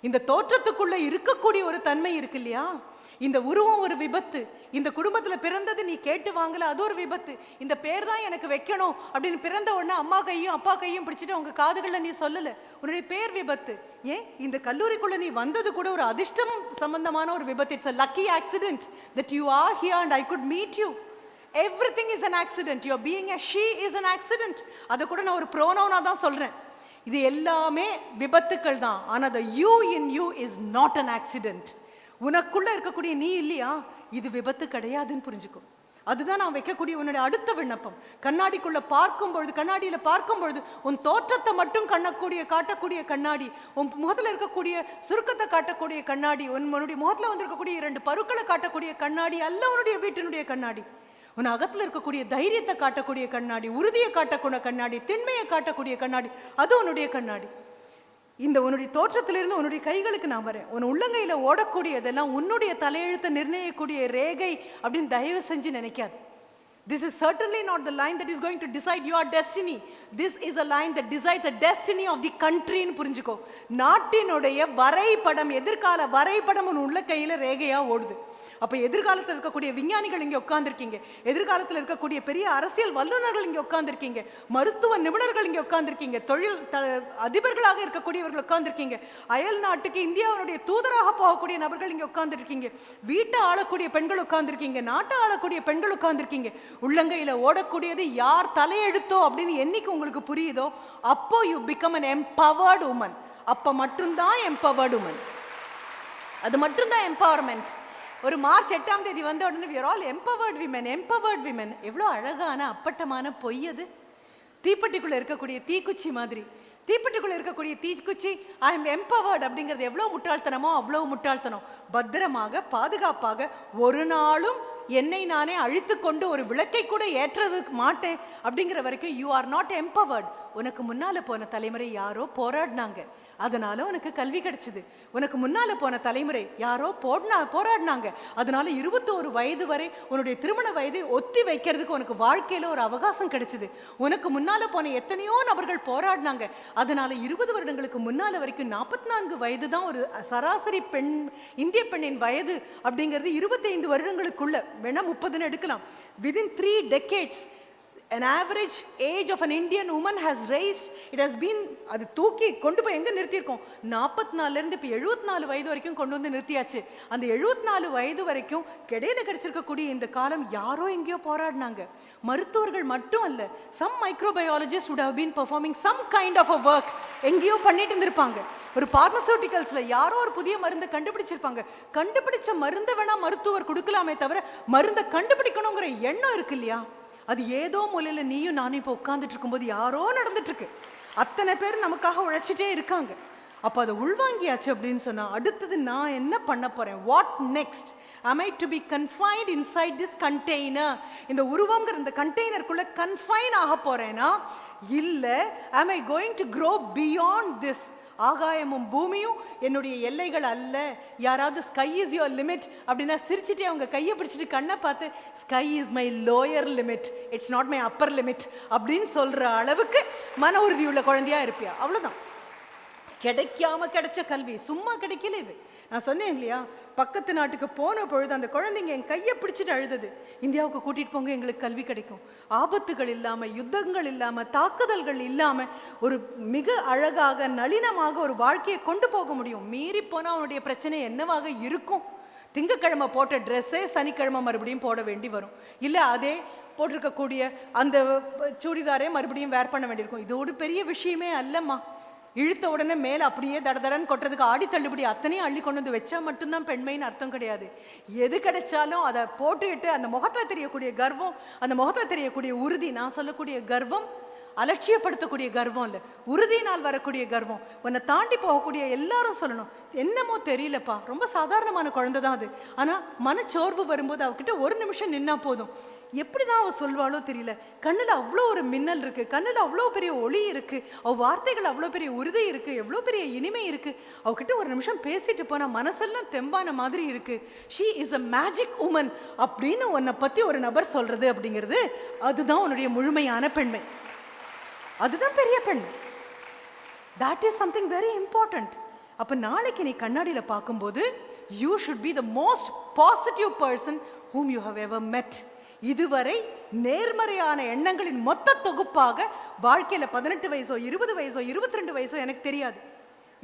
இந்த தோற்றத்துக்குள்ள இருக்கக்கூடிய ஒரு தன்மை இருக்கு இல்லையா? இந்த உருவம் ஒரு விபத்து. இந்த குடும்பத்துல பிறந்தது நீ கேட்டு வாங்கல, அது ஒரு விபத்து. இந்த பேர் தான் எனக்கு வைக்கணும் அப்படின்னு பிறந்த உடனே அம்மா கையும் அப்பா கையும் பிடிச்சிட்டு உங்க காதுகள்ல நீ சொல்லல, உன்னுடைய பேர் விபத்து. ஏன் இந்த கல்லூரிக்குள்ள நீ வந்தது கூட ஒரு அதிர்ஷ்டம் சம்பந்தமான ஒரு விபத்து. It's a lucky accident that you are here and I could meet you. Everything is an accident. Your being a she is an accident. அதை கூட நான் ஒரு ப்ரோனவுனா தான் சொல்றேன். இது எல்லாமே விபத்துக்கள் தான். ஆனா the you in you is not an accident. உனக்குள்ள இருக்கக்கூடிய நீ இல்லையா, இது விபத்து கிடையாதுன்னு புரிஞ்சுக்கோ. அதுதான் நான் வைக்கக்கூடிய உன்னுடைய அடுத்த விண்ணப்பம். கண்ணாடிக்குள்ள பார்க்கும் பொழுது, கண்ணாடியில பார்க்கும் பொழுது உன் தோற்றத்தை மட்டும் காட்டக்கூடிய கண்ணாடி, உன் முகத்துல இருக்கக்கூடிய சுருக்கத்தை காட்டக்கூடிய கண்ணாடி, உன்னுடைய முகத்துல வந்திருக்கக்கூடிய 2 பருக்களை காட்டக்கூடிய கண்ணாடி அல்ல உன்னுடைய வீட்டினுடைய கண்ணாடி. உன் அகத்துல இருக்கக்கூடிய தைரியத்தை காட்டக்கூடிய கண்ணாடி, உறுதியை காட்டக்கூடிய கண்ணாடி, திண்மையை காட்டக்கூடிய கண்ணாடி, அது உன்னுடைய கண்ணாடி. இந்த உன்னுடைய தோற்றத்திலிருந்து உன்னுடைய கைகளுக்கு நான் வரேன். உன் உள்ளங்கையில ஓடக்கூடியதெல்லாம் உன்னுடைய தலையெழுத்தை நிர்ணயிக்கக்கூடிய ரேகை அப்படின்னு தயவு செஞ்சு நினைக்காது. This is certainly not the line that is going to decide your destiny. This is a line that decides the destiny of the country ன்னு புரிஞ்சுக்கோ. நாட்டினுடைய வரைபடம், எதிர்கால வரைபடம் உன் உள்ள கையில ரேகையா ஓடுது. அப்ப எதிர்காலத்தில் இருக்கக்கூடிய விஞ்ஞானிகள் இங்க உட்கார்ந்துருக்கீங்க, எதிர்காலத்தில் இருக்கக்கூடிய பெரிய அரசியல் வல்லுநர்கள் இங்க உட்கார்ந்துருக்கீங்க, மருத்துவ நிபுணர்கள் இங்க உட்கார்ந்துருக்கீங்க, தொழில் அதிபர்களாக இருக்கக்கூடியவர்கள் உட்கார்ந்துருக்கீங்க, அயல் நாட்டுக்கு இந்தியாவுடைய தூதராக போகக்கூடிய நபர்கள் இங்க உட்கார்ந்துருக்கீங்க, வீட்டை ஆளக்கூடிய பெண்கள் உட்கார்ந்துருக்கீங்க, நாட்டை ஆளக்கூடிய பெண்கள் உட்கார்ந்துருக்கீங்க. உள்ளங்கையில ஓடக்கூடியது யார் தலையெழுத்தோ அப்படின்னு என்னைக்கு உங்களுக்கு புரியுதோ அப்போ you become an empowered woman. அப்ப மட்டும்தான் empowered woman. அது மட்டும்தான் எம்பவர்மெண்ட். ஒரு மார்ச் 8ஆம் தேதி வந்த உடனே we are all empowered women, empowered women. எவ்வளோ அழகான அப்பட்டமான பொய் அது. தீப்பெட்டிக்குள்ள இருக்கக்கூடிய தீக்குச்சி மாதிரி, தீப்பெட்டிக்குள்ள இருக்கக்கூடிய தீக்குச்சி ஐ எம் எம்பவர்ட் அப்படிங்கிறது எவ்வளோ முட்டாள்தனமோ அவ்வளோ முட்டாள்தனம். பத்திரமாக பாதுகாப்பாக ஒரு நாளும் என்னை நானே அழித்து கொண்டு ஒரு விளக்கை கூட ஏற்றதுக்கு மாட்டேன் அப்படிங்கிற வரைக்கும் யூ ஆர் நாட் எம்பவர்ட். உனக்கு முன்னால போன தலைமுறை யாரோ போராடினாங்க, அதனால உனக்கு கல்வி கிடைச்சது. உனக்கு முன்னால போன தலைமுறை யாரோ போராடினாங்க, அதனால 21 வயது வரை உன்னுடைய திருமண வயதை ஒத்தி வைக்கிறதுக்கு உனக்கு வாழ்க்கையில ஒரு அவகாசம் கிடைச்சது. உனக்கு முன்னால போன எத்தனையோ நபர்கள் போராடினாங்க, அதனால 20 வருடங்களுக்கு முன்னால வரைக்கும் 44 வயது தான் ஒரு சராசரி பெண், இந்திய பெண்ணின் வயது அப்படிங்கிறது 25 வருடங்களுக்குள்ள வேணா 30ன்னு எடுக்கலாம். within 3 decades an average age of an Indian woman has raised, it has been, அது தூக்கி கொண்டு போய் எங்க நிறுத்தியிருக்கோம், 44ல இருந்து இப்ப 74 வயது வரைக்கும் கொண்டு வந்து நிறுத்தியாச்சு. அந்த 74 வயது வரைக்கும் கிடையில கிடைச்சிருக்கக்கூடிய இந்த காலம் யாரோ எங்கேயோ போராடினாங்க. மருத்துவர்கள் மட்டும் அல்ல, some microbiologists would have been performing some kind of a work, எங்கேயோ பண்ணிட்டு இருந்திருப்பாங்க. ஒரு பார்மசூட்டிக்கல்ஸ்ல யாரோ ஒரு புதிய மருந்தை கண்டுபிடிச்சிருப்பாங்க. கண்டுபிடிச்ச மருந்தை வேணா மருத்துவர் கொடுக்கலாமே தவிர மருந்தை கண்டுபிடிக்கணுங்கிற எண்ணம் இருக்கு இல்லையா, அது ஏதோ மூலையில நீயும் நானும் இப்போ உட்கார்ந்துட்டு இருக்கும்போது யாரோ நடந்துட்டு இருக்கு. அத்தனை பேர் நமக்காக உழைச்சிட்டே இருக்காங்க. அப்போ அதை உள்வாங்கியாச்சு அப்படின்னு சொன்னா அடுத்தது நான் என்ன பண்ண போறேன், what next? am I to be confined inside this container? இந்த உருவம்ங்கிற இந்த கண்டெய்னருக்குள்ள கன்ஃபைன் ஆக போறேனா, இல்ல am I going to grow beyond this? ஆகாயமும் பூமியும் என்னுடைய எல்லைகள் அல்ல. யாராவது ஸ்கை இஸ் யுவர் லிமிட் அப்படின்னா சிரிச்சுட்டே அவங்க கையை பிடிச்சிட்டு கண்ணை பார்த்து sky is my lower limit, it's not my upper limit அப்படின்னு சொல்ற அளவுக்கு மன உறுதி உள்ள குழந்தையா இருப்பியா? அவ்வளவுதான். கிடைக்காம கிடைச்ச கல்வி சும்மா கிடைக்கல. இது நான் சொன்னேன் இல்லையா, பக்கத்து நாட்டுக்கு போன பொழுது அந்த குழந்தைங்க என் கையை பிடிச்சிட்டு அழுதது, இந்தியாவுக்கு கூட்டிட்டு போங்க எங்களுக்கு கல்வி கிடைக்கும். ஆபத்துகள் இல்லாம, யுத்தங்கள் இல்லாம, தாக்குதல்கள் இல்லாம ஒரு மிக அழகாக நளினமாக ஒரு வாழ்க்கையை கொண்டு போக முடியும். மீறி போனா அவனுடைய பிரச்சனை என்னவாக இருக்கும்? திங்கக்கிழமை போட்ட ட்ரெஸ்ஸே சனிக்கிழமை மறுபடியும் போட வேண்டி வரும், இல்ல அதே போட்டிருக்கக்கூடிய அந்த சூடிதாரே மறுபடியும் வேர் பண்ண வேண்டியிருக்கும். இது ஒரு பெரிய விஷயமே அல்லம்மா. இழுத்த உடனே மேல அப்படியே தடதடன்னு கொட்டுறதுக்கு ஆடி தள்ளுபடி அத்தனையும் அள்ளி கொண்டு வந்து வச்சா மட்டும்தான் பெண்மைன்னு அர்த்தம் கிடையாது. எது கிடைச்சாலும் அதை போட்டுக்கிட்டு அந்த முகத்துல தெரியக்கூடிய கர்வம், அந்த முகத்துல தெரியக்கூடிய உறுதி, நான் சொல்லக்கூடிய கர்வம் அலட்சியப்படுத்தக்கூடிய கர்வம் இல்லை, உறுதியினால் வரக்கூடிய கர்வம். உன்னை தாண்டி போகக்கூடிய எல்லாரும் சொல்லணும், என்னமோ தெரியலப்பா, ரொம்ப சாதாரணமான குழந்தை தான் அது, ஆனா மனச்சோர்வு வரும்போது அவகிட்ட ஒரு நிமிஷம் நின்னா போதும், எப்படிதான் அவ சொல்வாளோ தெரியல, கண்ணுல அவ்வளோ ஒரு மின்னல் இருக்கு, கண்ணுல அவ்வளோ பெரிய ஒளி இருக்கு, அவ வார்த்தைகள் அவ்வளோ பெரிய உறுதி இருக்கு, எவ்வளோ பெரிய இனிமை இருக்கு. அவகிட்ட ஒரு நிமிஷம் பேசிட்டு போனா மனசெல்லாம் தெம்பான மாதிரி இருக்கு. She is a magic woman அப்படின்னு உன்னை பத்தி ஒரு நபர் சொல்றது அப்படிங்கிறது அதுதான் உன்னுடைய முழுமையான பெண்மை, அதுதான் பெரிய பெண். that is something very important. அப்ப நாளைக்கு நீ கண்ணாடியில பார்க்கும்போது you should be the most positive person whom you have ever met. இதுவரை நேர்மறையான எண்ணங்களின் மொத்த தொகுப்பாக வாழ்க்கையில 18 வயசோ 20 வயசோ 22 வயசோ எனக்கு தெரியாது.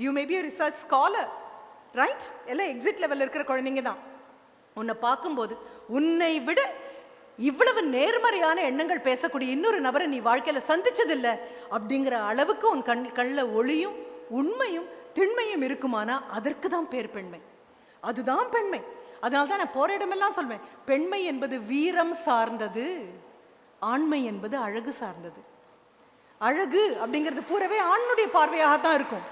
You may be a research scholar, right? எல்லாம் எக்ஸிட் லெவல்ல இருக்கிற குழந்தைங்க தான். உன்னை பார்க்கும்போது உன்னை விட இவ்வளவு நேர்மறையான எண்ணங்கள் பேசக்கூடிய இன்னொரு நபரை நீ வாழ்க்கையில சந்திச்சதில்லை அப்படிங்கிற அளவுக்கு உன் கண்ணில் ஒளியும் உண்மையும் திண்மையும் இருக்குமானா அதற்கு தான் பேர் பெண்மை. அதுதான் பெண்மை. அதனால்தான் நான் போற இடமெல்லாம் சொல்வேன், பெண்மை என்பது வீரம் சார்ந்தது, ஆண்மை என்பது அழகு சார்ந்தது. அழகு அப்படிங்கிறது பூரவே ஆணுடைய பார்வையாகத்தான் இருக்கும்,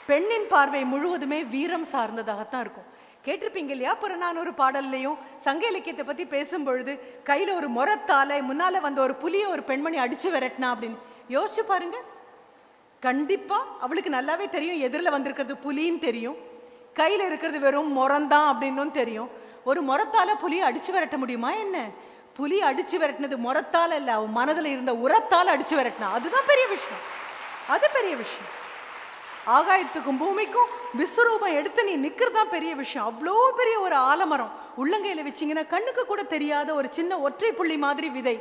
பெண்ணின் பார்வை முழுவதுமே வீரம் சார்ந்ததாகத்தான் இருக்கும். கேட்டிருப்பீங்க இல்லையா, புறநானூறு பாடல்லையும் சங்க இலக்கியத்தை பத்தி பேசும்பொழுது கையில ஒரு முரத்தால முன்னால வந்த ஒரு புலியை ஒரு பெண்மணி அடிச்சு விரட்டினா அப்படின்னு யோசிச்சு பாருங்க. கண்டிப்பா அவளுக்கு நல்லாவே தெரியும் எதிரில் வந்திருக்கிறது புலின்னு தெரியும், கையில இருக்கிறது வெறும் முரந்தான் அப்படின்னு தெரியும். ஒரு முரத்தால புலியை அடிச்சு விரட்ட முடியுமா என்ன? புலி அடிச்சு விரட்டினது முரத்தால இல்ல, அவன் மனதில் இருந்த உரத்தால அடிச்சு விரட்டினா. அதுதான் பெரிய விஷயம், அது பெரிய விஷயம். ஆகாயத்துக்கும் பூமிக்கும் விஸ்வரூபம் எடுத்து நீ நிக்கிறதா பெரிய விஷயம். அவ்வளோ பெரிய ஒரு ஆலமரம் உள்ளங்கையில வச்சிங்கன்னா கண்ணுக்கு கூட தெரியாத ஒரு சின்ன ஒற்றை புள்ளி மாதிரி விதை.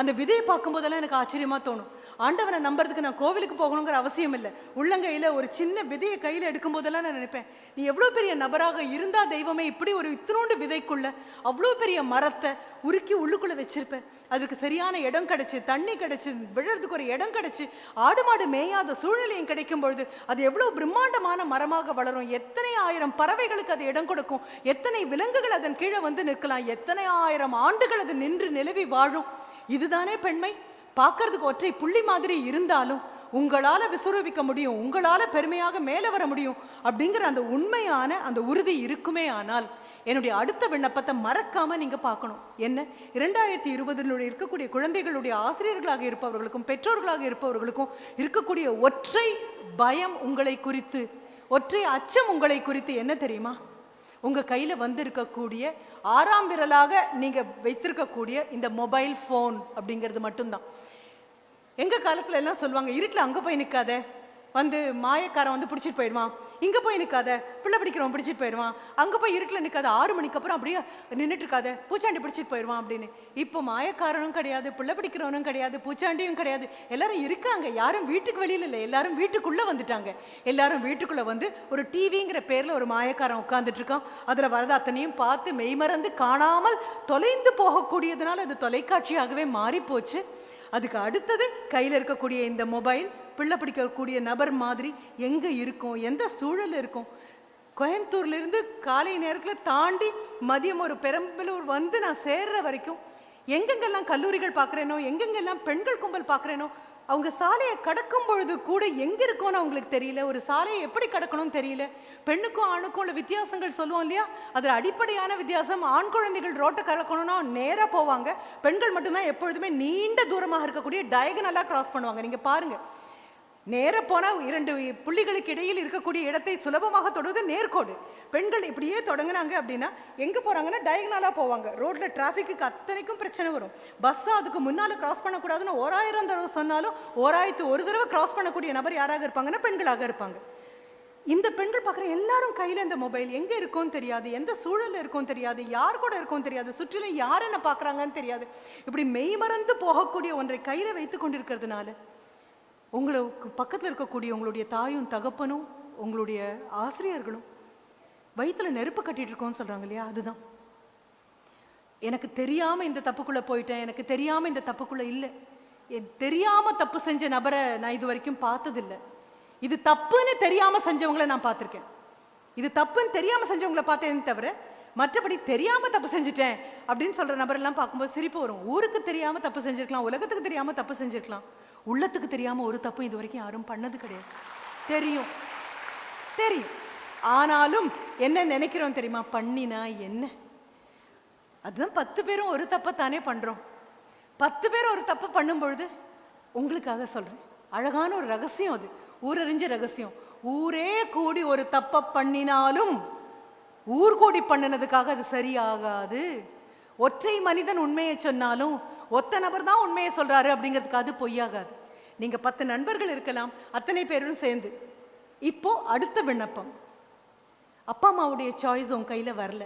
அந்த விதையை பார்க்கும் போதெல்லாம் எனக்கு ஆச்சரியமா தோணும். ஆண்டவனை நம்புறதுக்கு நான் கோவிலுக்கு போகணுங்கிற அவசியம் இல்லை. உள்ளங்கையில ஒரு சின்ன விதையை கையில எடுக்கும் போதெல்லாம் நான் நினைப்பேன், நீ எவ்வளவு பெரிய நபராக இருந்தா தெய்வமே இப்படி ஒரு இத்தினோண்டு விதைக்குள்ள அவ்வளோ பெரிய மரத்தை உருக்கி உள்ளுக்குள்ள வச்சிருப்பேன். அதுக்கு சரியான இடம் கிடைச்சு, தண்ணி கிடைச்சு, விழுறதுக்கு ஒரு இடம் கிடைச்சு, ஆடு மாடு மேயாத சூழ்நிலையும் கிடைக்கும் பொழுது அது எவ்வளவு பிரம்மாண்டமான மரமாக வளரும். எத்தனை ஆயிரம் பறவைகளுக்கு அது இடம் கொடுக்கும், எத்தனை விலங்குகள் அதன் கீழே வந்து நிற்கலாம், எத்தனை ஆயிரம் ஆண்டுகள் அது நின்று நிலவி வாழும். இதுதானே பெண்மை. பார்க்கறதுக்கு ஒற்றை புள்ளி மாதிரி இருந்தாலும் உங்களால விஸ்வரூபிக்க முடியும், உங்களால பெருமையாக மேலே வர முடியும் அப்படிங்கிற அந்த உண்மையான அந்த உறுதி இருக்குமே. ஆனால் என்னுடைய அடுத்த விண்ணப்பத்தை மறக்காம நீங்க பார்க்கணும். என்ன, 2020 இருக்கக்கூடிய குழந்தைகளுடைய ஆசிரியர்களாக இருப்பவர்களுக்கும் பெற்றோர்களாக இருப்பவர்களுக்கும் இருக்கக்கூடிய ஒற்றை பயம் உங்களை குறித்து, ஒற்றை அச்சம் உங்களை குறித்து என்ன தெரியுமா? உங்க கையில வந்து இருக்கக்கூடிய 6ஆம் விரலாக நீங்க வைத்திருக்கக்கூடிய இந்த மொபைல் போன் அப்படிங்கிறது மட்டும்தான். எங்க காலத்துல எல்லாம் சொல்லுவாங்க, இருட்டில் அங்க போய் நிற்காத, வந்து மாயக்காரன் வந்து பிடிச்சிட்டு போயிடுவான், இங்க போய் நிற்காத பிள்ளை பிடிக்கிறவன் பிடிச்சிட்டு போயிடுவான், அங்க போய் இருட்டில் நிற்காத 6 மணிக்கு அப்புறம் அப்படியே நின்றுட்டு இருக்காத பூச்சாண்டி பிடிச்சிட்டு போயிடுவான் அப்படின்னு. இப்போ மாயக்காரனும் கிடையாது, பிள்ளை பிடிக்கிறவனும் கிடையாது, பூச்சாண்டியும் கிடையாது, எல்லாரும் இருக்காங்க. யாரும் வீட்டுக்கு வெளியில இல்லை, எல்லாரும் வீட்டுக்குள்ள வந்துட்டாங்க. எல்லாரும் வீட்டுக்குள்ள வந்து ஒரு டிவிங்கிற பேர்ல ஒரு மாயக்காரன் உட்கார்ந்துட்டு இருக்கான். அதுல வரத அத்தனையும் பார்த்து மெய்மறந்து காணாமல் தொலைந்து போகக்கூடியதுனால அது தொலைக்காட்சியாகவே மாறி போச்சு. அதுக்கு அடுத்தது கையில் இருக்கக்கூடிய இந்த மொபைல் பிள்ளை பிடிக்கக்கூடிய நபர் மாதிரி எங்க இருக்கும், எந்த சூழல் இருக்கும். கோயம்புத்தூர்ல இருந்து காலை நேரத்தில் தாண்டி மதியம் ஒரு பெரம்பலூர் வந்து நான் சேர்ற வரைக்கும் எங்கெங்கெல்லாம் கல்லூரிகள் பார்க்குறேனோ, எங்கெங்கெல்லாம் பெண்கள் கும்பல் பார்க்குறேனோ, அவங்க சாலையை கடக்கும் பொழுது கூட எங்க இருக்கும்னு அவங்களுக்கு தெரியல, ஒரு சாலையை எப்படி கடக்கணும்னு தெரியல. பெண்ணுக்கும் ஆணுக்கும் உள்ள வித்தியாசங்கள் சொல்லுவோம் இல்லையா, அதில் அடிப்படையான வித்தியாசம், ஆண் குழந்தைகள் ரோட்டை கடக்கணும்னா நேராக போவாங்க, பெண்கள் மட்டும்தான் எப்பொழுதுமே நீண்ட தூரமாக இருக்கக்கூடிய டயகனலாக கிராஸ் பண்ணுவாங்க. நீங்க பாருங்க, நேர போனால் 2 புள்ளிகளுக்கு இடையில் இருக்கக்கூடிய இடத்தை சுலபமாக தொடுவது நேர்கோடு. பெண்கள் இப்படியே தொடங்கினாங்க அப்படின்னா எங்க போறாங்கன்னா டயகனலா போவாங்க. ரோட்ல டிராஃபிக்கு அத்தனைக்கும் பிரச்சனை வரும். பஸ் அதுக்கு முன்னால கிராஸ் பண்ணக்கூடாதுன்னு 1000 தடவை சொன்னாலும் 1001 தடவை கிராஸ் பண்ணக்கூடிய நபர் யாராக இருப்பாங்கன்னா பெண்களாக இருப்பாங்க. இந்த பெண்கள் பார்க்குற எல்லாரும் கையில இந்த மொபைல் எங்க இருக்கும் தெரியாது, எந்த சூழல்ல இருக்கும் தெரியாது, யார் கூட இருக்கும் தெரியாது, சுற்றிலும் யார் என்ன பார்க்குறாங்கன்னு தெரியாது. இப்படி மெய்மறந்து போகக்கூடிய ஒன்றை கையில வைத்து கொண்டிருக்கிறதுனால உங்களுக்கு பக்கத்தில் இருக்கக்கூடிய உங்களுடைய தாயும் தகப்பனும் உங்களுடைய ஆசிரியர்களும் வயிற்றுல நெருப்பு கட்டிட்டு இருக்கோம்னு சொல்றாங்க இல்லையா, அதுதான். எனக்கு தெரியாம இந்த தப்புக்குள்ள போயிட்டேன், எனக்கு தெரியாம இந்த தப்புக்குள்ள இல்லை, தெரியாம தப்பு செஞ்ச நபரை நான் இது வரைக்கும் பார்த்ததில்லை. இது தப்புன்னு தெரியாம செஞ்சவங்களை நான் பார்த்துருக்கேன். இது தப்புன்னு தெரியாம செஞ்சவங்களை பார்த்தேன்னு தவிர மற்றபடி தெரியாம தப்பு செஞ்சுட்டேன் அப்படின்னு சொல்ற நபரெல்லாம் பார்க்கும்போது சிரிப்பு வரும். ஊருக்கு தெரியாம தப்பு செஞ்சிருக்கலாம், உலகத்துக்கு தெரியாம தப்பு செஞ்சிருக்கலாம், உள்ளத்துக்கு தெரியாம ஒரு தப்பு இது வரைக்கும் யாரும் பண்ணது கிடையாது. தெரியும் தெரியும், ஆனாலும் என்ன நினைக்கிறோம் தெரியுமா, பண்ணினா என்ன, அதுதான் 10 பேரும் ஒரு தப்பை தானே பண்றோம். 10 பேர் ஒரு தப்பு பண்ணும் பொழுது உங்களுக்காக சொல்றேன், அழகான ஒரு ரகசியம், அது ஊரறிஞ்ச ரகசியம். ஊரே கூடி ஒரு தப்பை பண்ணினாலும் ஊர் கூடி பண்ணினதுக்காக அது சரியாகாது. ஒற்றை மனிதன் உண்மையை சொன்னாலும் ஒத்த நபர் தான் உண்மையை சொல்றாரு அப்படிங்கிறதுக்கு அது பொய்யாகாது. நீங்க 10 நண்பர்கள் இருக்கலாம், அத்தனை பேரும் சேர்ந்து. இப்போ அடுத்த விண்ணப்பம், அப்பா அம்மாவுடைய சாய்ஸ் உன் கையில வரல,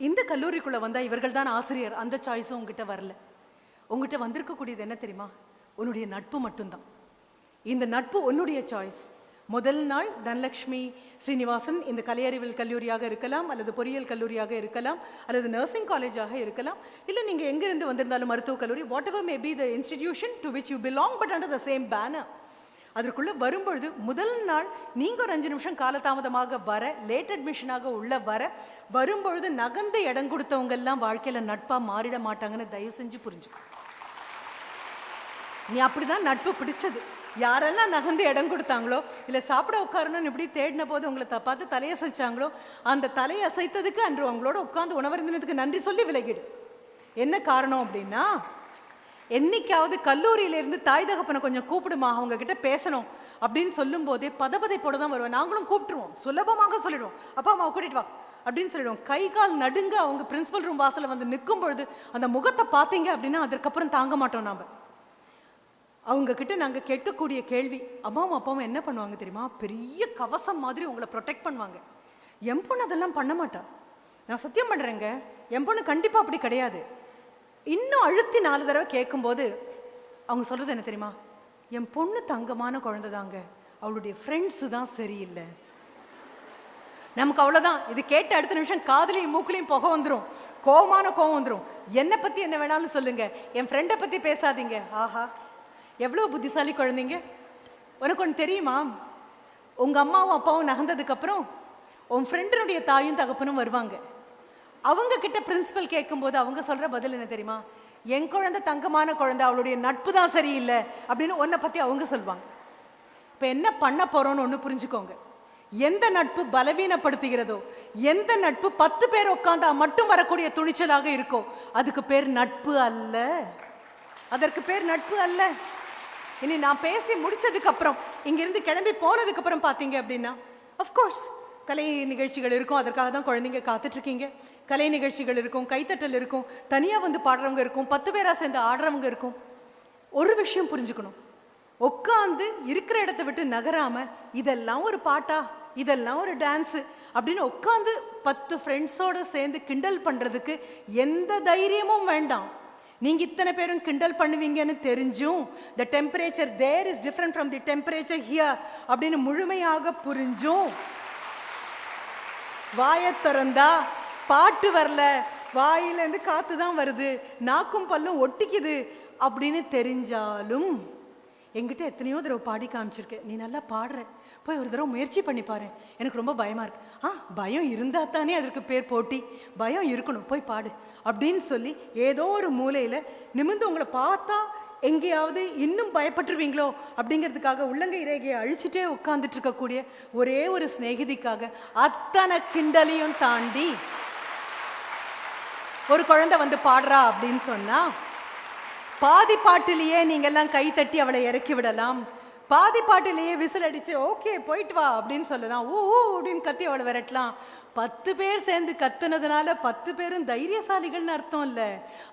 இந்த கல்லூரிக்குள்ள வந்தா இவர்கள் தான் ஆசிரியர், அந்த சாய்ஸும் உங்ககிட்ட வரல. உங்ககிட்ட வந்திருக்கக்கூடியது என்ன தெரியுமா, உன்னுடைய நட்பு மட்டும்தான். இந்த நட்பு உன்னுடைய சாய்ஸ். முதல் நாள் தனலட்சுமி ஸ்ரீனிவாசன் இந்த கலை அறிவியல் கல்லூரியாக இருக்கலாம், அல்லது பொறியியல் கல்லூரியாக இருக்கலாம், அல்லது நர்சிங் காலேஜாக இருக்கலாம், இல்லை நீங்கள் எங்கிருந்து வந்திருந்தாலும் மருத்துவக் கல்லூரி, what ever may be the institution to which you belong, but under the same banner. அதற்குள்ளே வரும்பொழுது முதல் நாள் நீங்கள் ஒரு 5 நிமிஷம் காலதாமதமாக வர, லேட் அட்மிஷனாக உள்ள வரும்பொழுது நகர்ந்து இடம் கொடுத்தவங்க எல்லாம் வாழ்க்கையில் நட்பாக மாறிட மாட்டாங்கன்னு தயவு செஞ்சு புரிஞ்சுக்கோ. நீ அப்படிதான் நட்பு பிடிச்சது. யாரெல்லாம் நகர்ந்து இடம் கொடுத்தாங்களோ, இல்லை சாப்பிட உட்காரணும்னு இப்படி தேடின போது உங்களை பார்த்து தலையசைச்சாங்களோ, அந்த தலையசைத்ததுக்கு அன்று அவங்களோட உட்காந்து உணவருந்தினதுக்கு நன்றி சொல்லி விலகிடு. என்ன காரணம் அப்படின்னா, என்னைக்காவது கல்லூரியிலேருந்து தாய் தகப்பனை கொஞ்சம் கூப்பிடுமா, அவங்க கிட்ட பேசணும் அப்படின்னு சொல்லும் போதே பதப்பதைப்போட தான் வருவேன். நாங்களும் கூப்பிட்டுருவோம், சுலபமாக சொல்லிடுவோம், அப்பா அம்மா கூட்டிட்டு வா அப்படின்னு சொல்லிடுவோம். கை கால் நடுங்க அவங்க பிரின்சிபல் ரூம் வாசலில் வந்து நிற்கும் பொழுது அந்த முகத்தை பார்த்தீங்க அப்படின்னா அதற்கப்புறம் தாங்க மாட்டோம். நாம் அவங்க கிட்ட நாங்கள் கேட்கக்கூடிய கேள்வி, அம்மாவும் அப்பாவும் என்ன பண்ணுவாங்க தெரியுமா, பெரிய கவசம் மாதிரி உங்களை ப்ரொடெக்ட் பண்ணுவாங்க. என் பொண்ணு அதெல்லாம் பண்ண மாட்டா, நான் சத்தியம் பண்ணுறேங்க, என் பொண்ணு கண்டிப்பாக அப்படி கிடையாது. இன்னும் அழுத்தி 4 தடவை கேட்கும்போது அவங்க சொல்கிறது என்ன தெரியுமா, என் பொண்ணு தங்கமான குழந்தை தாங்க, அவளுடைய ஃப்ரெண்ட்ஸு தான் சரியில்லை. நமக்கு அவ்வளோதான். இது கேட்ட அடுத்த நிமிஷம் காதுலையும் மூக்குலையும் புகை வந்துடும், கோவம் வந்துடும். என்னை பற்றி என்ன வேணாலும் சொல்லுங்க, என் ஃப்ரெண்டை பற்றி பேசாதீங்க. ஆஹா, எவ்வளோ புத்திசாலி குழந்தைங்க. உனக்கு ஒன்று தெரியுமா, உங்கள் அம்மாவும் அப்பாவும் நகர்ந்ததுக்கப்புறம் உன் ஃப்ரெண்டினுடைய தாயும் தகப்பனும் வருவாங்க. அவங்க கிட்ட பிரின்சிபல் கேட்கும்போது அவங்க சொல்கிற பதில் என்ன தெரியுமா, என் குழந்தை தங்கமான குழந்தை, அவளுடைய நட்பு தான் சரியில்லை அப்படின்னு உன்னை பற்றி அவங்க சொல்லுவாங்க. இப்போ என்ன பண்ண போகிறோன்னு ஒன்று புரிஞ்சுக்கோங்க. எந்த நட்பு பலவீனப்படுத்துகிறதோ, எந்த நட்பு 10 பேர் உட்காந்தா மட்டும் வரக்கூடிய துணிச்சலாக இருக்கோ, அதுக்கு பேர் நட்பு அல்ல. அதற்கு பேர் நட்பு அல்ல. இனி நான் பேசி முடிச்சதுக்கு அப்புறம், இங்கிருந்து கிளம்பி போனதுக்கு அப்புறம் பார்த்தீங்க அப்படின்னா, அஃப்கோர்ஸ் கலை நிகழ்ச்சிகள் இருக்கும், அதற்காக தான் குழந்தைங்க காத்துட்டு இருக்கீங்க. கலை நிகழ்ச்சிகள் இருக்கும், கைத்தட்டல் இருக்கும், தனியாக வந்து பாடுறவங்க இருக்கும், 10 பேராக சேர்ந்து ஆடுறவங்க இருக்கும். ஒரு விஷயம் புரிஞ்சுக்கணும், உட்காந்து இருக்கிற இடத்த விட்டு நகராம இதெல்லாம் ஒரு பாட்டா, இதெல்லாம் ஒரு டான்ஸு அப்படின்னு உட்காந்து 10 ஃப்ரெண்ட்ஸோடு சேர்ந்து கிண்டல் பண்ணுறதுக்கு எந்த தைரியமும் வேண்டாம். நீங்கள் இத்தனை பேரும் கிண்டல் பண்ணுவீங்கன்னு தெரிஞ்சும், the temperature there is different from the temperature here அப்படின்னு முழுமையாக புரிஞ்சும், வாயை திறந்தா பாட்டு வரல, வாயிலேருந்து காற்று தான் வருது, நாக்கும் பல்லும் ஒட்டிக்குது அப்படின்னு தெரிஞ்சாலும், என்கிட்ட எத்தனையோ தடவை பாடி காமிச்சிருக்கேன், நீ நல்லா பாடுற, போய் ஒரு தடவை முயற்சி பண்ணி பாரு, எனக்கு ரொம்ப பயமாக இருக்கு. பயம் இருந்தால் தானே அதற்கு பேர் போட்டி, பயம் இருக்கணும், போய் பாடு அப்படின்னு சொல்லி ஏதோ ஒரு மூலையில் நிமிர்ந்து உங்களை பார்த்தா எங்கேயாவது இன்னும் பயப்பட்டுருவீங்களோ அப்படிங்கிறதுக்காக உள்ளங்கை ரேகையை அழிச்சிட்டே உட்கார்ந்துட்டு இருக்கக்கூடிய ஒரே ஒரு சிநேகிதிக்காக அத்தனை கிண்டலையும் தாண்டி ஒரு குழந்தை வந்து பாடுறா அப்படின்னு சொன்னா, பாதி பாட்டிலேயே நீங்கெல்லாம் கை தட்டி அவளை இறக்கி விடலாம், பாதி பாட்டிலேயே விசில் அடிச்சு ஓகே போயிட்டு வா அப்படின்னு சொல்லலாம், ஊ ஊ அப்படின்னு கத்தி அவளை விரட்டலாம். 10 பேர் சேர்ந்து கத்துனதுனால 10 பேரும் தைரியசாலிகள்னு அர்த்தம் இல்லை.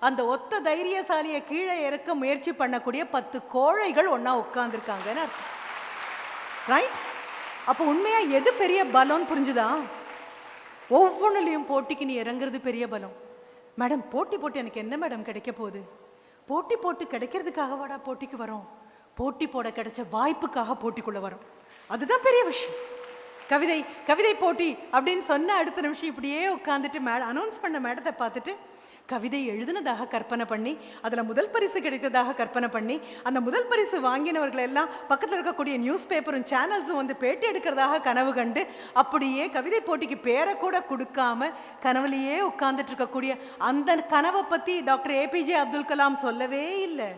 அந்த ஒத்த தைரியசாலியை கீழே இறக்க முயற்சி பண்ணக்கூடிய 10 கோழைகள் ஒன்னா உட்கார்ந்துருக்காங்கன்னு அர்த்தம். ரைட்? அப்போ உண்மையா எது பெரிய பலம்னு புரிஞ்சுதா? ஒவ்வொன்றுலையும் போட்டிக்கு நீ இறங்குறது பெரிய பலம். மேடம் போட்டி போட்டு எனக்கு என்ன மேடம் கிடைக்க போகுது? போட்டி போட்டு கிடைக்கிறதுக்காக வாடா போட்டிக்கு வரோம், போட்டி போட கிடைச்ச வாய்ப்புக்காக போட்டிக்குள்ள வரோம். அதுதான் பெரிய விஷயம். கவிதை போட்டி அப்படின்னு சொன்ன அடுத்த நிமிஷம் இப்படியே உட்காந்துட்டு அனௌன்ஸ் பண்ண மேடத்தை பார்த்துட்டு கவிதை எழுதுனதாக கற்பனை பண்ணி, அதில் முதல் பரிசு கிடைத்ததாக கற்பனை பண்ணி, அந்த முதல் பரிசு வாங்கினவர்கள் எல்லாம் பக்கத்தில் இருக்கக்கூடிய நியூஸ் பேப்பரும் சேனல்ஸும் வந்து பேட்டி எடுக்கிறதாக கனவு கண்டு, அப்படியே கவிதை போட்டிக்கு பேரை கூட கொடுக்காம கனவுலையே உட்கார்ந்துட்டு இருக்கக்கூடிய அந்த கனவை பற்றி டாக்டர் ஏபிஜே அப்துல் கலாம் சொல்லவே இல்லை.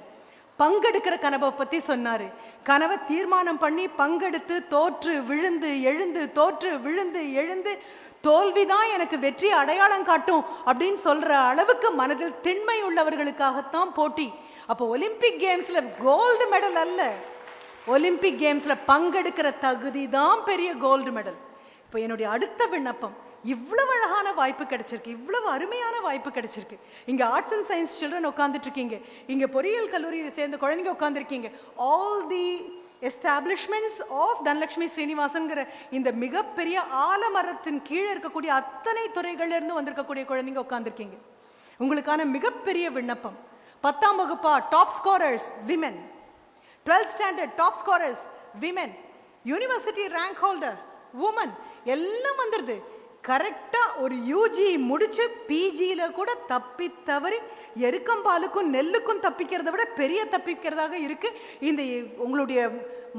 பங்கெடுக்கிற கனவை பற்றி சொன்னார். கனவை தீர்மானம் பண்ணி பங்கெடுத்து தோற்று விழுந்து எழுந்து, தோற்று விழுந்து எழுந்து, தோல்விதான் எனக்கு வெற்றி அடையாளம் காட்டும் அப்படின்னு சொல்ற அளவுக்கு மனதில் திண்மை உள்ளவர்களுக்காகத்தான் போட்டி. அப்போ ஒலிம்பிக் கேம்ஸ்ல கோல்டு மெடல் அல்ல, ஒலிம்பிக் கேம்ஸ்ல பங்கெடுக்கிற தகுதி தான் பெரிய கோல்டு மெடல். இப்போ என்னுடைய அடுத்த விண்ணப்பம், இவ்வளவு அழகான வாய்ப்பு கிடைச்சிருக்கு, இவ்வளவு அருமையான வாய்ப்பு கிடைச்சிருக்கு. இங்க ஆர்ட்ஸ் அண்ட் சயின்ஸ் சில்ட்ரன் உட்காந்துட்டு இருக்கீங்க, இங்க பொறியியல் கல்லூரியில் சேர்ந்த குழந்தைங்க உட்காந்துருக்கீங்க. All the establishments of Dhanalakshmi ஸ்ரீனிவாசன்கிற இந்த மிகப்பெரிய ஆலமரத்தின் கீழே இருக்கக்கூடிய அத்தனை துறைகள்ல இருந்து வந்திருக்கக்கூடிய குழந்தைங்க உட்காந்துருக்கீங்க. உங்களுக்கான மிகப்பெரிய விண்ணப்பம், 10ஆம் வகுப்பா top scorers women, 12th standard top scorers women, university rank holder woman, எல்லாம் வந்துடுது. கரெக்டாக ஒரு யூஜி முடிச்சு பிஜியில் கூட தப்பி தவறி எருக்கம்பாலுக்கும் நெல்லுக்கும் தப்பிக்கிறத விட பெரிய தப்பிக்கிறதாக இருக்குது இந்த உங்களுடைய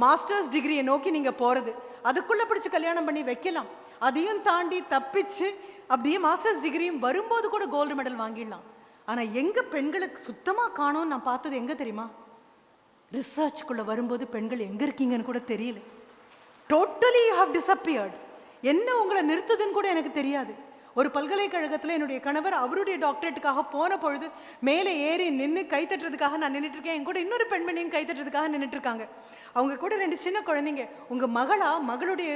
மாஸ்டர்ஸ் டிகிரியை நோக்கி நீங்கள் போகிறது. அதுக்குள்ளே பிடிச்சி கல்யாணம் பண்ணி வைக்கலாம். அதையும் தாண்டி தப்பிச்சு அப்படியே மாஸ்டர்ஸ் டிகிரியும் வரும்போது கூட கோல்டு மெடல் வாங்கிடலாம். ஆனால் எங்கே பெண்களுக்கு சுத்தமாக காணோன்னு நான் பார்த்தது எங்கே தெரியுமா? ரிசர்ச்சுக்குள்ளே வரும்போது பெண்கள் எங்கே இருக்கீங்கன்னு கூட தெரியல. Totally you have disappeared. என்ன உங்களை நிறுத்துதுன்னு கூட எனக்கு தெரியாது. ஒரு பல்கலைக்கழகத்தில் என்னுடைய கணவர் அவருடைய டாக்டரேட்டுக்காக போன பொழுது மேலே ஏறி நின்று கைத்தட்டுறதுக்காக நான் நின்றுட்டு இருக்கேன். என் கூட இன்னொரு பெண்மணியும் கைத்தட்டுறதுக்காக நின்றுட்டு இருக்காங்க. அவங்க கூட 2 சின்ன குழந்தைங்க. உங்கள் மகளுடைய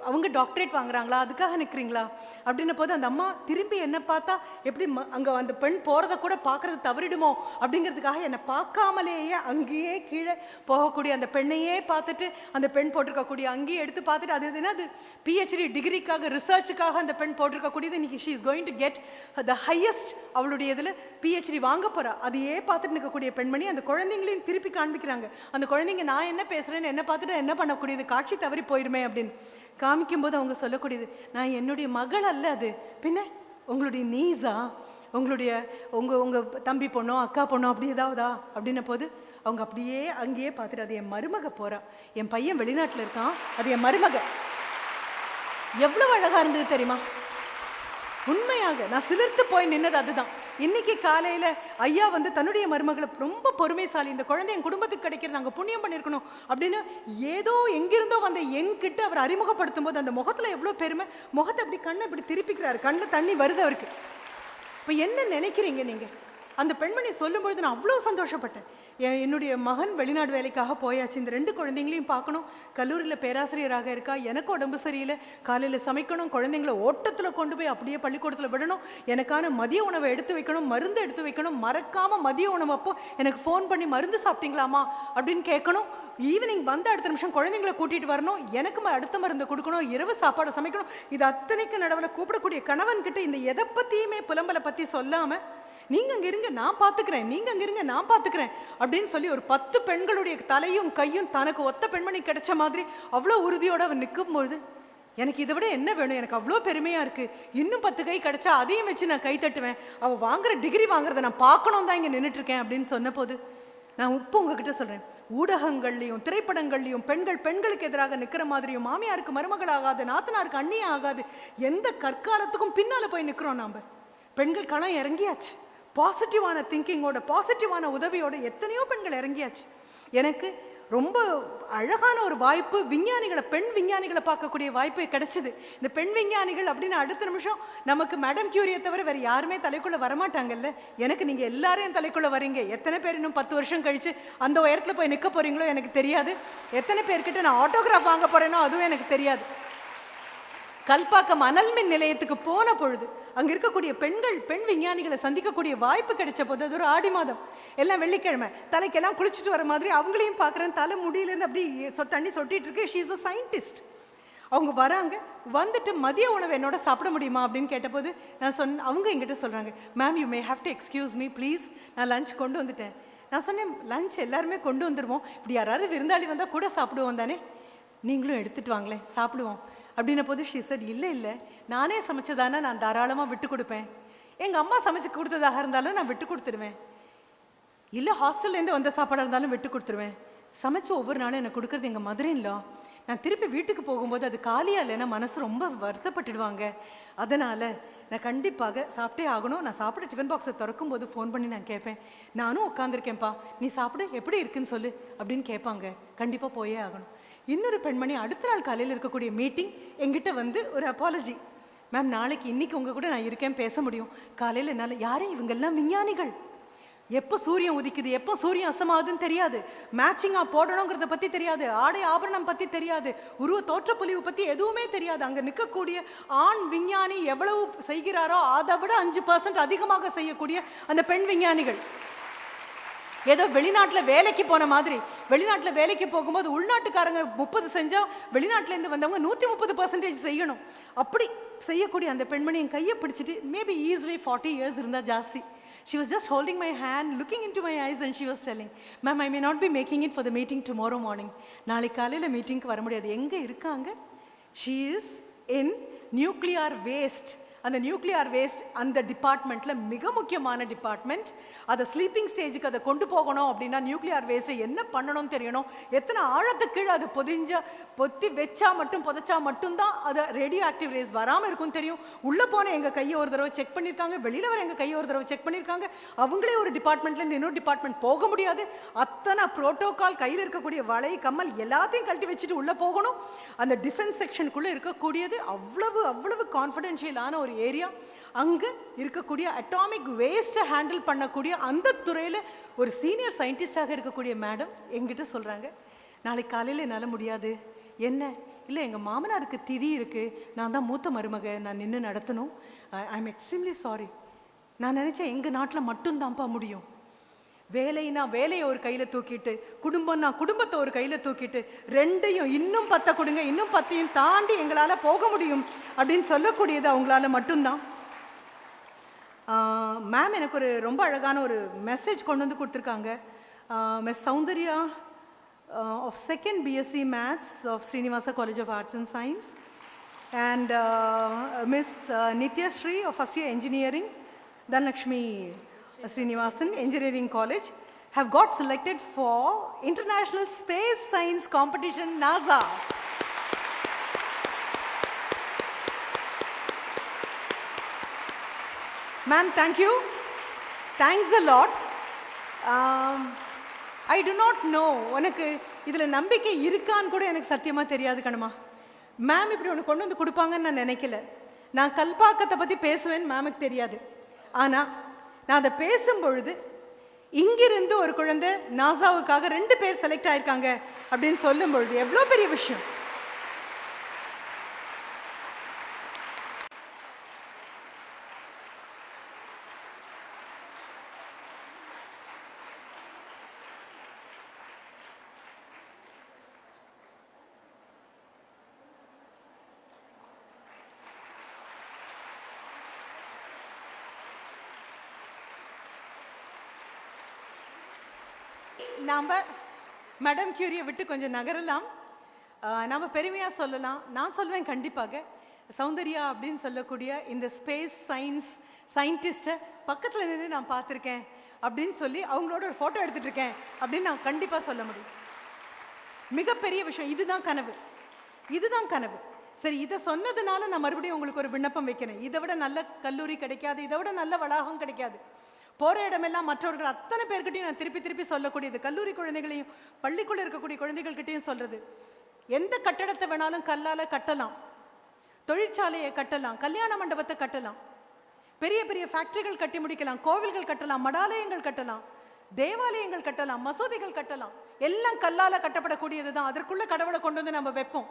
அவங்க டாக்டரேட் வாங்குறாங்களா, அதுக்காக நிற்கிறீங்களா அப்படின்ன போது அந்த அம்மா திரும்பி என்னை பார்த்தா எப்படி அங்கே அந்த பெண் போகிறத கூட பார்க்குறது தவறிடுமோ அப்படிங்கிறதுக்காக என்னை பார்க்காமலேயே அங்கேயே கீழே போகக்கூடிய அந்த பெண்ணையே பார்த்துட்டு அந்த பெண் போட்டிருக்கக்கூடிய அங்கேயே எடுத்து பார்த்துட்டு அது என்னது பிஹெச்டி டிகிரிக்காக ரிசர்ச்சுக்காக அந்த பெண் போட்டிருக்கக்கூடியது இன்னைக்கு she is going to get the highest அவளுடைய இதில் பிஹெச்டி வாங்க போகிறா. அதையே பார்த்துட்டு நிற்கக்கூடிய பெண்மணி அந்த குழந்தைங்களையும் திருப்பி காண்பிக்கிறாங்க. அந்த குழந்தைங்க நான் என்ன பேசுகிறேன்னு என்ன பார்த்துட்டு என்ன பண்ணக்கூடியது, காட்சி தவறி போயிருமே அப்படின்னு காமிக்கும்போது அவங்க சொல்லக்கூடியது, நான் என்னுடைய மகள் அல்ல, அது பின்ன உங்களுடைய நீஸா, உங்களுடைய உங்கள் தம்பி பொண்ணோ அக்கா பொண்ணோ அப்படி ஏதாவதா அப்படின்ன போது அவங்க அப்படியே அங்கேயே பார்த்துட்டு அது என் மருமக போகிறா, என் பையன் வெளிநாட்டில் இருக்கான், அது என் மருமக. எவ்வளோ அழகாக இருந்தது தெரியுமா? உண்மையாக நான் சிலிர்த்து போய் நின்னது அதுதான். இன்னைக்கு காலையில் ஐயா தன்னுடைய மருமகளை ரொம்ப பொறுமைசாலி, இந்த குழந்தை என் குடும்பத்துக்கு கிடைக்கிறது நாங்கள் புண்ணியம் பண்ணியிருக்கணும் அப்படின்னு ஏதோ எங்கிருந்தோ என்கிட்ட அவர் அறிமுகப்படுத்தும் போது அந்த முகத்தில் எவ்வளோ பெருமை. முகத்தை அப்படி கண்ணை இப்படி திருப்பிக்கிறாரு, கண்ணில் தண்ணி வருது அவருக்கு. இப்போ என்ன நினைக்கிறீங்க நீங்கள்? அந்த பெண்மணி சொல்லும்பொழுது நான் அவ்வளோ சந்தோஷப்பட்டேன். என்னுடைய மகன் வெளிநாடு வேலைக்காக போயாச்சு, இந்த 2 குழந்தைங்களையும் பார்க்கணும், கல்லூரியில் பேராசிரியராக இருக்கா, எனக்கு உடம்பு சரியில்லை, காலையில் சமைக்கணும், குழந்தைங்களை ஓட்டத்தில் கொண்டு போய் அப்படியே பள்ளிக்கூடத்தில் விடணும், எனக்கான மதிய உணவை எடுத்து வைக்கணும், மருந்து எடுத்து வைக்கணும், மறக்காமல் மதிய உணவு அப்போ எனக்கு ஃபோன் பண்ணி மருந்து சாப்பிட்டீங்களாமா அப்படின்னு கேட்கணும், ஈவினிங் அடுத்த நிமிஷம் குழந்தைங்களை கூட்டிகிட்டு வரணும், எனக்கு அடுத்த மருந்து கொடுக்கணும், இரவு சாப்பாடு சமைக்கணும். இது அத்தனைக்கு நடுவில் கூப்பிடக்கூடிய கணவன்கிட்ட இந்த எதை பற்றியுமே புலம்பலை பற்றி சொல்லாமல் நீங்க அங்க இருங்க நான் பாத்துக்கிறேன், நீங்க அங்க இருங்க நான் பாத்துக்கிறேன் அப்படின்னு சொல்லி ஒரு 10 பெண்களுடைய தலையும் கையும் தனக்கு ஒத்த பெண்மணி கிடைச்ச மாதிரி அவ்வளோ உறுதியோடு அவன் நிற்கும் பொழுது எனக்கு இதை விட என்ன வேணும்? எனக்கு அவ்வளோ பெருமையா இருக்கு. இன்னும் 10 கை கிடைச்சா அதையும் வச்சு நான் கை தட்டுவேன். அவள் வாங்குற டிகிரி வாங்குறத நான் பார்க்கணும் தான் இங்கே நின்றுட்டு இருக்கேன் அப்படின்னு சொன்ன போது நான் இப்போ உங்ககிட்ட சொல்றேன், ஊடகங்கள்லையும் திரைப்படங்கள்லையும் பெண்களுக்கு எதிராக நிற்கிற மாதிரியும் மாமியாருக்கு மருமகள் ஆகாது, நாத்தனாருக்கு அண்ணியே ஆகாது, எந்த கற்காலத்துக்கும் பின்னால போய் நிற்கிறோம். நாம பெண்கள் களம் இறங்கியாச்சு, பாசிட்டிவான திங்கிங்கோட பாசிட்டிவான உதவியோட எத்தனையோ பெண்கள் இறங்கியாச்சு. எனக்கு ரொம்ப அழகான ஒரு வாய்ப்பு, பெண் விஞ்ஞானிகளை பார்க்கக்கூடிய வாய்ப்பு கிடைச்சிது. இந்த பெண் விஞ்ஞானிகள் அப்படின்னு அடுத்த நிமிஷம் நமக்கு மேடம் கியூரியை தவிர வேறு யாருமே தலைக்குள்ளே வரமாட்டாங்கல்ல. எனக்கு நீங்கள் எல்லாரும் என் தலைக்குள்ளே வரீங்க. எத்தனை பேர் இன்னும் 10 வருஷம் கழித்து அந்த உயரத்தில் போய் நிற்க போகிறீங்களோ எனக்கு தெரியாது. எத்தனை பேர்கிட்ட நான் ஆட்டோகிராஃப் வாங்க போகிறேனோ அதுவும் எனக்கு தெரியாது. கல்பாக்கம் அனல்மின் நிலையத்துக்கு போன பொழுது அங்கே இருக்கக்கூடிய பெண் விஞ்ஞானிகளை சந்திக்கக்கூடிய வாய்ப்பு கிடைச்ச போது, அது ஒரு ஆடி மாதம், எல்லாம் வெள்ளிக்கிழமை, தலைக்கெல்லாம் குளிச்சுட்டு வர மாதிரி அவங்களையும் பார்க்குறேன். தலை முடியிலேருந்து அப்படி தண்ணி சொட்டிட்டு இருக்கு. She is a scientist. அவங்க வராங்க, வந்துட்டு மதிய உணவு என்னோட சாப்பிட முடியுமா அப்படின்னு கேட்டபோது நான் அவங்க எங்கிட்ட சொல்கிறாங்க, ma'am you may have to excuse me please, நான் லஞ்ச் கொண்டு வந்துட்டேன். நான் சொன்னேன், லஞ்ச் எல்லாருமே கொண்டு வந்துடுவோம், இப்படி யாராவது விருந்தாளி வந்தால் கூட சாப்பிடுவோம் தானே, நீங்களும் எடுத்துகிட்டு வாங்களேன் சாப்பிடுவோம் அப்படின்ன போது ஷீ செட், இல்லை நானே சமைச்சதானே நான் தாராளமாக விட்டு கொடுப்பேன், எங்கள் அம்மா சமைச்சு கொடுத்ததாக இருந்தாலும் நான் விட்டு கொடுத்துருவேன், இல்லை ஹாஸ்டல்லேருந்து வந்த சாப்பாடாக இருந்தாலும் விட்டு கொடுத்துருவேன், சமைச்சு ஒவ்வொரு நாளும் எனக்கு கொடுக்குறது எங்கள் மதுரையின்லோ, நான் திருப்பி வீட்டுக்கு போகும்போது அது காலியாக இல்லைன்னா மனசு ரொம்ப வருத்தப்பட்டுடுவாங்க, அதனால் நான் கண்டிப்பாக சாப்பிட்டே ஆகணும். நான் சாப்பிட டிஃபன் பாக்ஸை திறக்கும் போது ஃபோன் பண்ணி நான் கேட்பேன், நானும் உட்காந்துருக்கேன்ப்பா நீ சாப்பிடு எப்படி இருக்குன்னு சொல்லு அப்படின்னு கேட்பாங்க. கண்டிப்பாக போயே ஆகணும். இன்னொரு பெண்மணி அடுத்த நாள் காலையில் இருக்கக்கூடிய மீட்டிங் எங்கிட்ட ஒரு அப்பாலஜி, மேம் நாளைக்கு இன்னைக்கு உங்கள் கூட நான் இருக்கேன், பேச முடியும், காலையில் என்னால். யாரும் இவங்கெல்லாம் விஞ்ஞானிகள், எப்போ சூரியன் உதிக்குது எப்போ சூரியன் அசமாகுதுன்னு தெரியாது, மேட்சிங்காக போடணுங்கிறத பற்றி தெரியாது, ஆடை ஆபரணம் பற்றி தெரியாது, உருவ தோற்றப்பொலிவு பற்றி எதுவுமே தெரியாது. அங்கே நிற்கக்கூடிய ஆண் விஞ்ஞானி எவ்வளவு செய்கிறாரோ அதை விட 5% அதிகமாக செய்யக்கூடிய அந்த பெண் விஞ்ஞானிகள். ஏதோ வெளிநாட்டில் வேலைக்கு போன மாதிரி, வெளிநாட்டில் வேலைக்கு போகும்போது உள்நாட்டுக்காரங்க 30 செஞ்சால் வெளிநாட்டிலேருந்து வந்தவங்க 130% செய்யணும். அப்படி செய்யக்கூடிய அந்த பெண்மணி என் கையை பிடிச்சிட்டு மேபி ஈஸிலி 40 years இருந்தால் ஜாஸ்தி. She was just holding my hand, looking into my eyes and she was telling, ma'am, I may not be making it for the meeting tomorrow morning. நாளைக்கு காலையில் மீட்டிங்க்கு வர முடியாது. எங்கே இருக்காங்க? She is in nuclear waste. அந்த nuclear waste அந்த டிபார்ட்மெண்ட்டில் மிக முக்கியமான டிபார்ட்மெண்ட். அதை ஸ்லீப்பிங் ஸ்டேஜுக்கு அதை கொண்டு போகணும் அப்படின்னா நியூக்ளியர் வேஸ்ட்டை என்ன பண்ணணும்னு தெரியணும். எத்தனை ஆழத்துக்கு கீழே அது பொத்தி வச்சா மட்டும் புதைச்சா மட்டும்தான் அது ரேடியோ ஆக்டிவ் ரேஸ் வராமல் இருக்கும் தெரியும். உள்ளே போன எங்கள் கையை ஒரு தடவை செக் பண்ணியிருக்காங்க, வெளியில் வர எங்கள் கையை ஒரு தடவை செக் பண்ணியிருக்காங்க. அவங்களே ஒரு டிபார்ட்மெண்ட்லேருந்து இன்னொரு டிபார்ட்மெண்ட் போக முடியாது. அத்தனை ப்ரோட்டோகால், கையில் இருக்கக்கூடிய வலை கம்மல் எல்லாத்தையும் கழட்டி வச்சுட்டு உள்ளே போகணும். அந்த டிஃபென்ஸ் செக்ஷனுக்குள்ளே இருக்கக்கூடியது அவ்வளவு கான்ஃபிடென்ஷியலான ஒரு ஏரியா. அங்கே இருக்கக்கூடிய அட்டாமிக் வேஸ்ட்டை ஹேண்டில் பண்ணக்கூடிய அந்த துறையில் ஒரு சீனியர் சயின்டிஸ்டாக இருக்கக்கூடிய மேடம் எங்கிட்ட சொல்கிறாங்க, நாளைக்கு காலையில் என்னால் முடியாது. என்ன? இல்லை, எங்கள் மாமனாருக்கு திதி இருக்குது, நான் தான் மூத்த மருமக, நான் நின்று நடத்தணும். I am extremely sorry. நான் நினச்சேன் எங்கள் நாட்டில் மட்டும்தான்ப்பா முடியும். வேலைனா வேலையை ஒரு கையில் தூக்கிட்டு, குடும்பம்னா குடும்பத்தை ஒரு கையில் தூக்கிட்டு, ரெண்டையும் இன்னும் 10 கொடுங்க, இன்னும் 10 தாண்டி எங்களால் போக முடியும் அப்படின்னு சொல்லக்கூடியது அவங்களால மட்டும்தான். மேம் எனக்கு ஒரு ரொம்ப அழகான ஒரு மெசேஜ் கொண்டு வந்து கொடுத்துருக்காங்க. Miss Soundarya of 2nd BSc Maths of Srinivasa College of Arts and Science and Miss Nitya Shri of first year engineering, Dhanlakshmi Srinivasan Engineering College have got selected for International Space Science Competition, NASA. Ma'am, thank you. Thanks a lot. I do not know. உனக்கு இதில் நம்பிக்கை இருக்கான்னு கூட எனக்கு சத்தியமாக தெரியாது கணுமா. Ma'am இப்படி ஒன்று கொண்டு வந்து கொடுப்பாங்கன்னு நான் நினைக்கல. நான் கல்பாக்கத்தை பற்றி பேசுவேன்னு மேமுக்கு தெரியாது. ஆனால் நான் அதை பேசும்பொழுது இங்கிருந்து ஒரு குழந்தை நாசாவுக்காக 2 பேர் செலக்ட் ஆயிருக்காங்க அப்படின்னு சொல்லும் பொழுது எவ்வளோ பெரிய விஷயம். நாம் மேடம் கியூரியை விட்டு கொஞ்சம் நகரலாம். நாம் பெருமையாக சொல்லலாம். நான் சொல்வேன் கண்டிப்பாக சௌந்தர்யா அப்படின்னு சொல்லக்கூடிய இந்த ஸ்பேஸ் சயின்டிஸ்ட்டை பக்கத்தில் நின்று நான் பார்த்துருக்கேன் அப்படின்னு சொல்லி அவங்களோட ஒரு ஃபோட்டோ எடுத்துகிட்டு இருக்கேன் அப்படின்னு நான் கண்டிப்பாக சொல்ல முடியும். மிகப்பெரிய விஷயம். இதுதான் கனவு, இதுதான் கனவு. சரி, இதை சொன்னதுனால நான் மறுபடியும் உங்களுக்கு ஒரு விண்ணப்பம் வைக்கிறேன். இதை விட நல்ல கல்லூரி கிடைக்காது, இதை விட நல்ல வளாகம் கிடைக்காது. போகிற இடமெல்லாம் மற்றவர்கள் அத்தனை பேர்கிட்டையும் நான் திருப்பி சொல்லக்கூடியது, கல்லூரி குழந்தைகளையும் பள்ளிக்குள்ளே இருக்கக்கூடிய குழந்தைகள்கிட்டையும் சொல்கிறது, எந்த கட்டடத்தை வேணாலும் கல்லால் கட்டலாம், தொழிற்சாலையை கட்டலாம், கல்யாண மண்டபத்தை கட்டலாம், பெரிய பெரிய ஃபேக்டரிகள் கட்டி முடிக்கலாம், கோவில்கள் கட்டலாம், மடாலயங்கள் கட்டலாம், தேவாலயங்கள் கட்டலாம், மசூதிகள் கட்டலாம். எல்லாம் கல்லால் கட்டப்படக்கூடியது தான். அதற்குள்ள கடவுளை கொண்டு வந்து நம்ம வைப்போம்.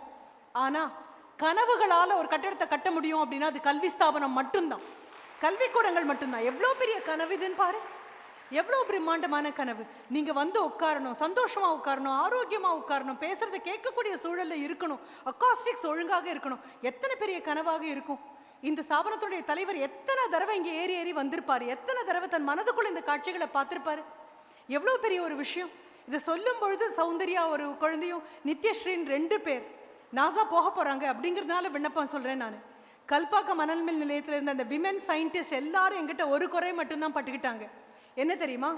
ஆனால் கனவுகளால் ஒரு கட்டடத்தை கட்ட முடியும் அப்படின்னா அது கல்வி ஸ்தாபனம் மட்டும்தான், கல்விக்கூடங்கள் மட்டும்தான். எவ்வளோ பெரிய கனவு இதுன்னு பாரு, எவ்வளோ பிரம்மாண்டமான கனவு. நீங்கள் வந்து உட்காரணும், சந்தோஷமாக உட்காரணும், ஆரோக்கியமாக உட்காரணும், பேசுறதை கேட்கக்கூடிய சூழலில் இருக்கணும், அக்காஸ்டிக்ஸ் ஒழுங்காக இருக்கணும். எத்தனை பெரிய கனவாக இருக்கும். இந்த ஸ்தாபனத்துடைய தலைவர் எத்தனை தடவை இங்கே ஏறி வந்திருப்பார், எத்தனை தடவை தன் மனதுக்குள்ள இந்த காட்சிகளை பார்த்துருப்பாரு. எவ்வளோ பெரிய ஒரு விஷயம். இதை சொல்லும் பொழுது சௌந்தர்யா ஒரு குழந்தையும் நித்யஸ்ரீன் 2 பேர் நாசா போக போகிறாங்க அப்படிங்கிறதுனால விண்ணப்பம் சொல்கிறேன். நான் கல்பாக்கம் மணல்மில் நிலையத்தில் இருந்த அந்த விமென் சயின்டிஸ்ட் எல்லாரும் எங்கிட்ட ஒரு குறை மட்டும்தான் பட்டுக்கிட்டாங்க. என்ன தெரியுமா?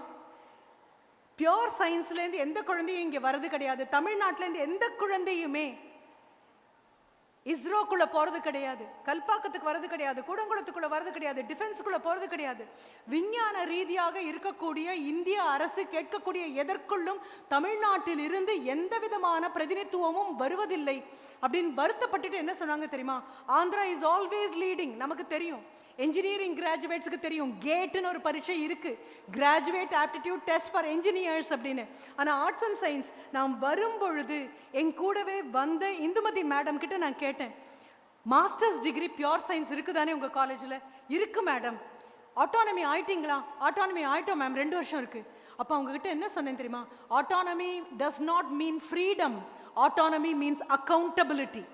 பியோர் சயின்ஸ்லேருந்து எந்த குழந்தையும் இங்கே வர்றது கிடையாது. தமிழ்நாட்டிலேருந்து எந்த குழந்தையுமே இஸ்ரோக்குள்ள போறது கிடையாது, கல்பாக்கத்துக்கு வர்றது கிடையாது, கூடங்குளத்துக்குள்ள வர்றது கிடையாது, டிஃபென்ஸுக்குள்ள போறது கிடையாது. விஞ்ஞான ரீதியாக இருக்கக்கூடிய இந்திய அரசு கேட்கக்கூடிய எதற்குள்ளும் தமிழ்நாட்டில் இருந்து எந்த விதமான பிரதிநிதித்துவமும் வருவதில்லை அப்படின்னு வருத்தப்பட்டுட்டு என்ன சொன்னாங்க தெரியுமா? Andhra is always leading. நமக்கு தெரியும், என்ஜினியரிங் கிராஜுவேட்ஸுக்கு தெரியும், கேட்னு ஒரு பரீட்சை இருக்கு, graduate aptitude test for engineers அப்படின்னு. ஆனால் ஆர்ட்ஸ் அண்ட் சயின்ஸ் நான் வரும்பொழுது என் கூடவே வந்த இந்துமதி மேடம் கிட்ட நான் கேட்டேன், மாஸ்டர்ஸ் டிகிரி பியோர் சயின்ஸ் இருக்குதானே உங்கள் காலேஜில்? இருக்கு மேடம். ஆட்டானமி ஆயிட்டீங்களா? ஆட்டானமி ஆயிட்டோம் மேம், 2 வருஷம் இருக்கு. அப்போ அவங்ககிட்ட என்ன சொன்னேன் தெரியுமா? Autonomy does not mean freedom, autonomy means accountability.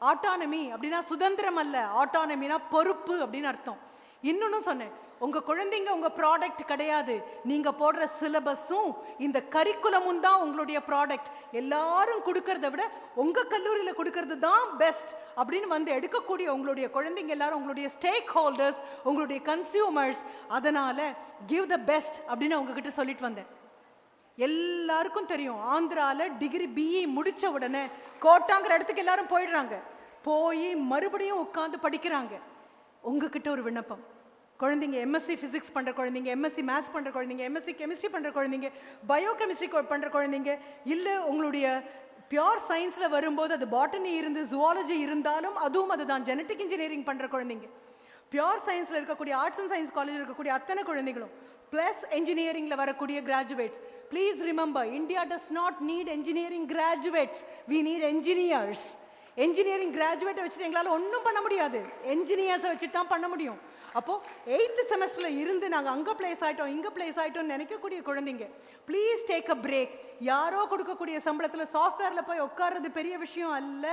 Autonomy அப்படின்னா சுதந்திரம் அல்ல, ஆட்டானமினா பொறுப்பு அப்படின்னு அர்த்தம். இன்னொன்னு சொன்னேன், உங்க குழந்தைங்க உங்க ப்ராடக்ட் கிடையாது, நீங்க போடுற சிலபஸும் இந்த கரிக்குலமும் தான் உங்களுடைய ப்ராடக்ட். எல்லாரும் கொடுக்கறத விட உங்க கல்லூரியில கொடுக்கறது தான் பெஸ்ட் அப்படின்னு வந்து எடுக்கக்கூடிய உங்களுடைய குழந்தைங்க எல்லாரும் உங்களுடைய ஸ்டேக் ஹோல்டர்ஸ், உங்களுடைய கன்சியூமர்ஸ். அதனால கிவ் த பெஸ்ட் அப்படின்னு உங்ககிட்ட சொல்லிட்டு வந்தேன். எல்லாருக்கும் தெரியும், ஆந்திரால டிகிரி பிஇ முடிச்ச உடனே கோட்டாங்கிற இடத்துக்கு எல்லாரும் போயிடுறாங்க. போய் மறுபடியும் உட்காந்து படிக்கிறாங்க. உங்ககிட்ட ஒரு விண்ணப்பம், குழந்தைங்க எம்எஸ்சி ஃபிசிக்ஸ் பண்ணுற குழந்தைங்க, எம்எஸ்சி மேத்ஸ் பண்ணுற குழந்தைங்க, எம்எஸ்சி கெமிஸ்ட்ரி பண்ணுற குழந்தைங்க, பயோ கெமிஸ்ட்ரி பண்ணுற குழந்தைங்க, இல்லை உங்களுடைய பியோர் சயின்ஸில் வரும்போது அது பாட்டனி இருந்து ஜுவாலஜி இருந்தாலும் அதுவும் அதுதான் ஜெனட்டிக் இன்ஜினியரிங் பண்ணுற குழந்தைங்க, பியோர் சயின்ஸில் இருக்கக்கூடிய ஆர்ட்ஸ் அண்ட் சயின்ஸ் காலேஜில் இருக்கக்கூடிய அத்தனை குழந்தைகளும், ப்ளஸ் என்ஜினியரிங்கில் வரக்கூடிய graduates. Please remember, India does not need engineering graduates, we need engineers. Engineering கிராஜுவேட்டை வச்சுட்டு எங்களால் ஒன்றும் பண்ண முடியாது, என்ஜினியர்ஸை வச்சுட்டு தான் பண்ண முடியும். அப்போது 8th செமஸ்டரில் இருந்து நாங்கள் அங்கே பிளேஸ் ஆகிட்டோம் இங்கே பிளேஸ் ஆகிட்டோம்னு நினைக்கக்கூடிய குழந்தைங்க, ப்ளீஸ் டேக் அ பிரேக். யாரோ கொடுக்கக்கூடிய சம்பளத்தில் சாஃப்ட்வேரில் போய் உட்கார்றது பெரிய விஷயம் அல்ல,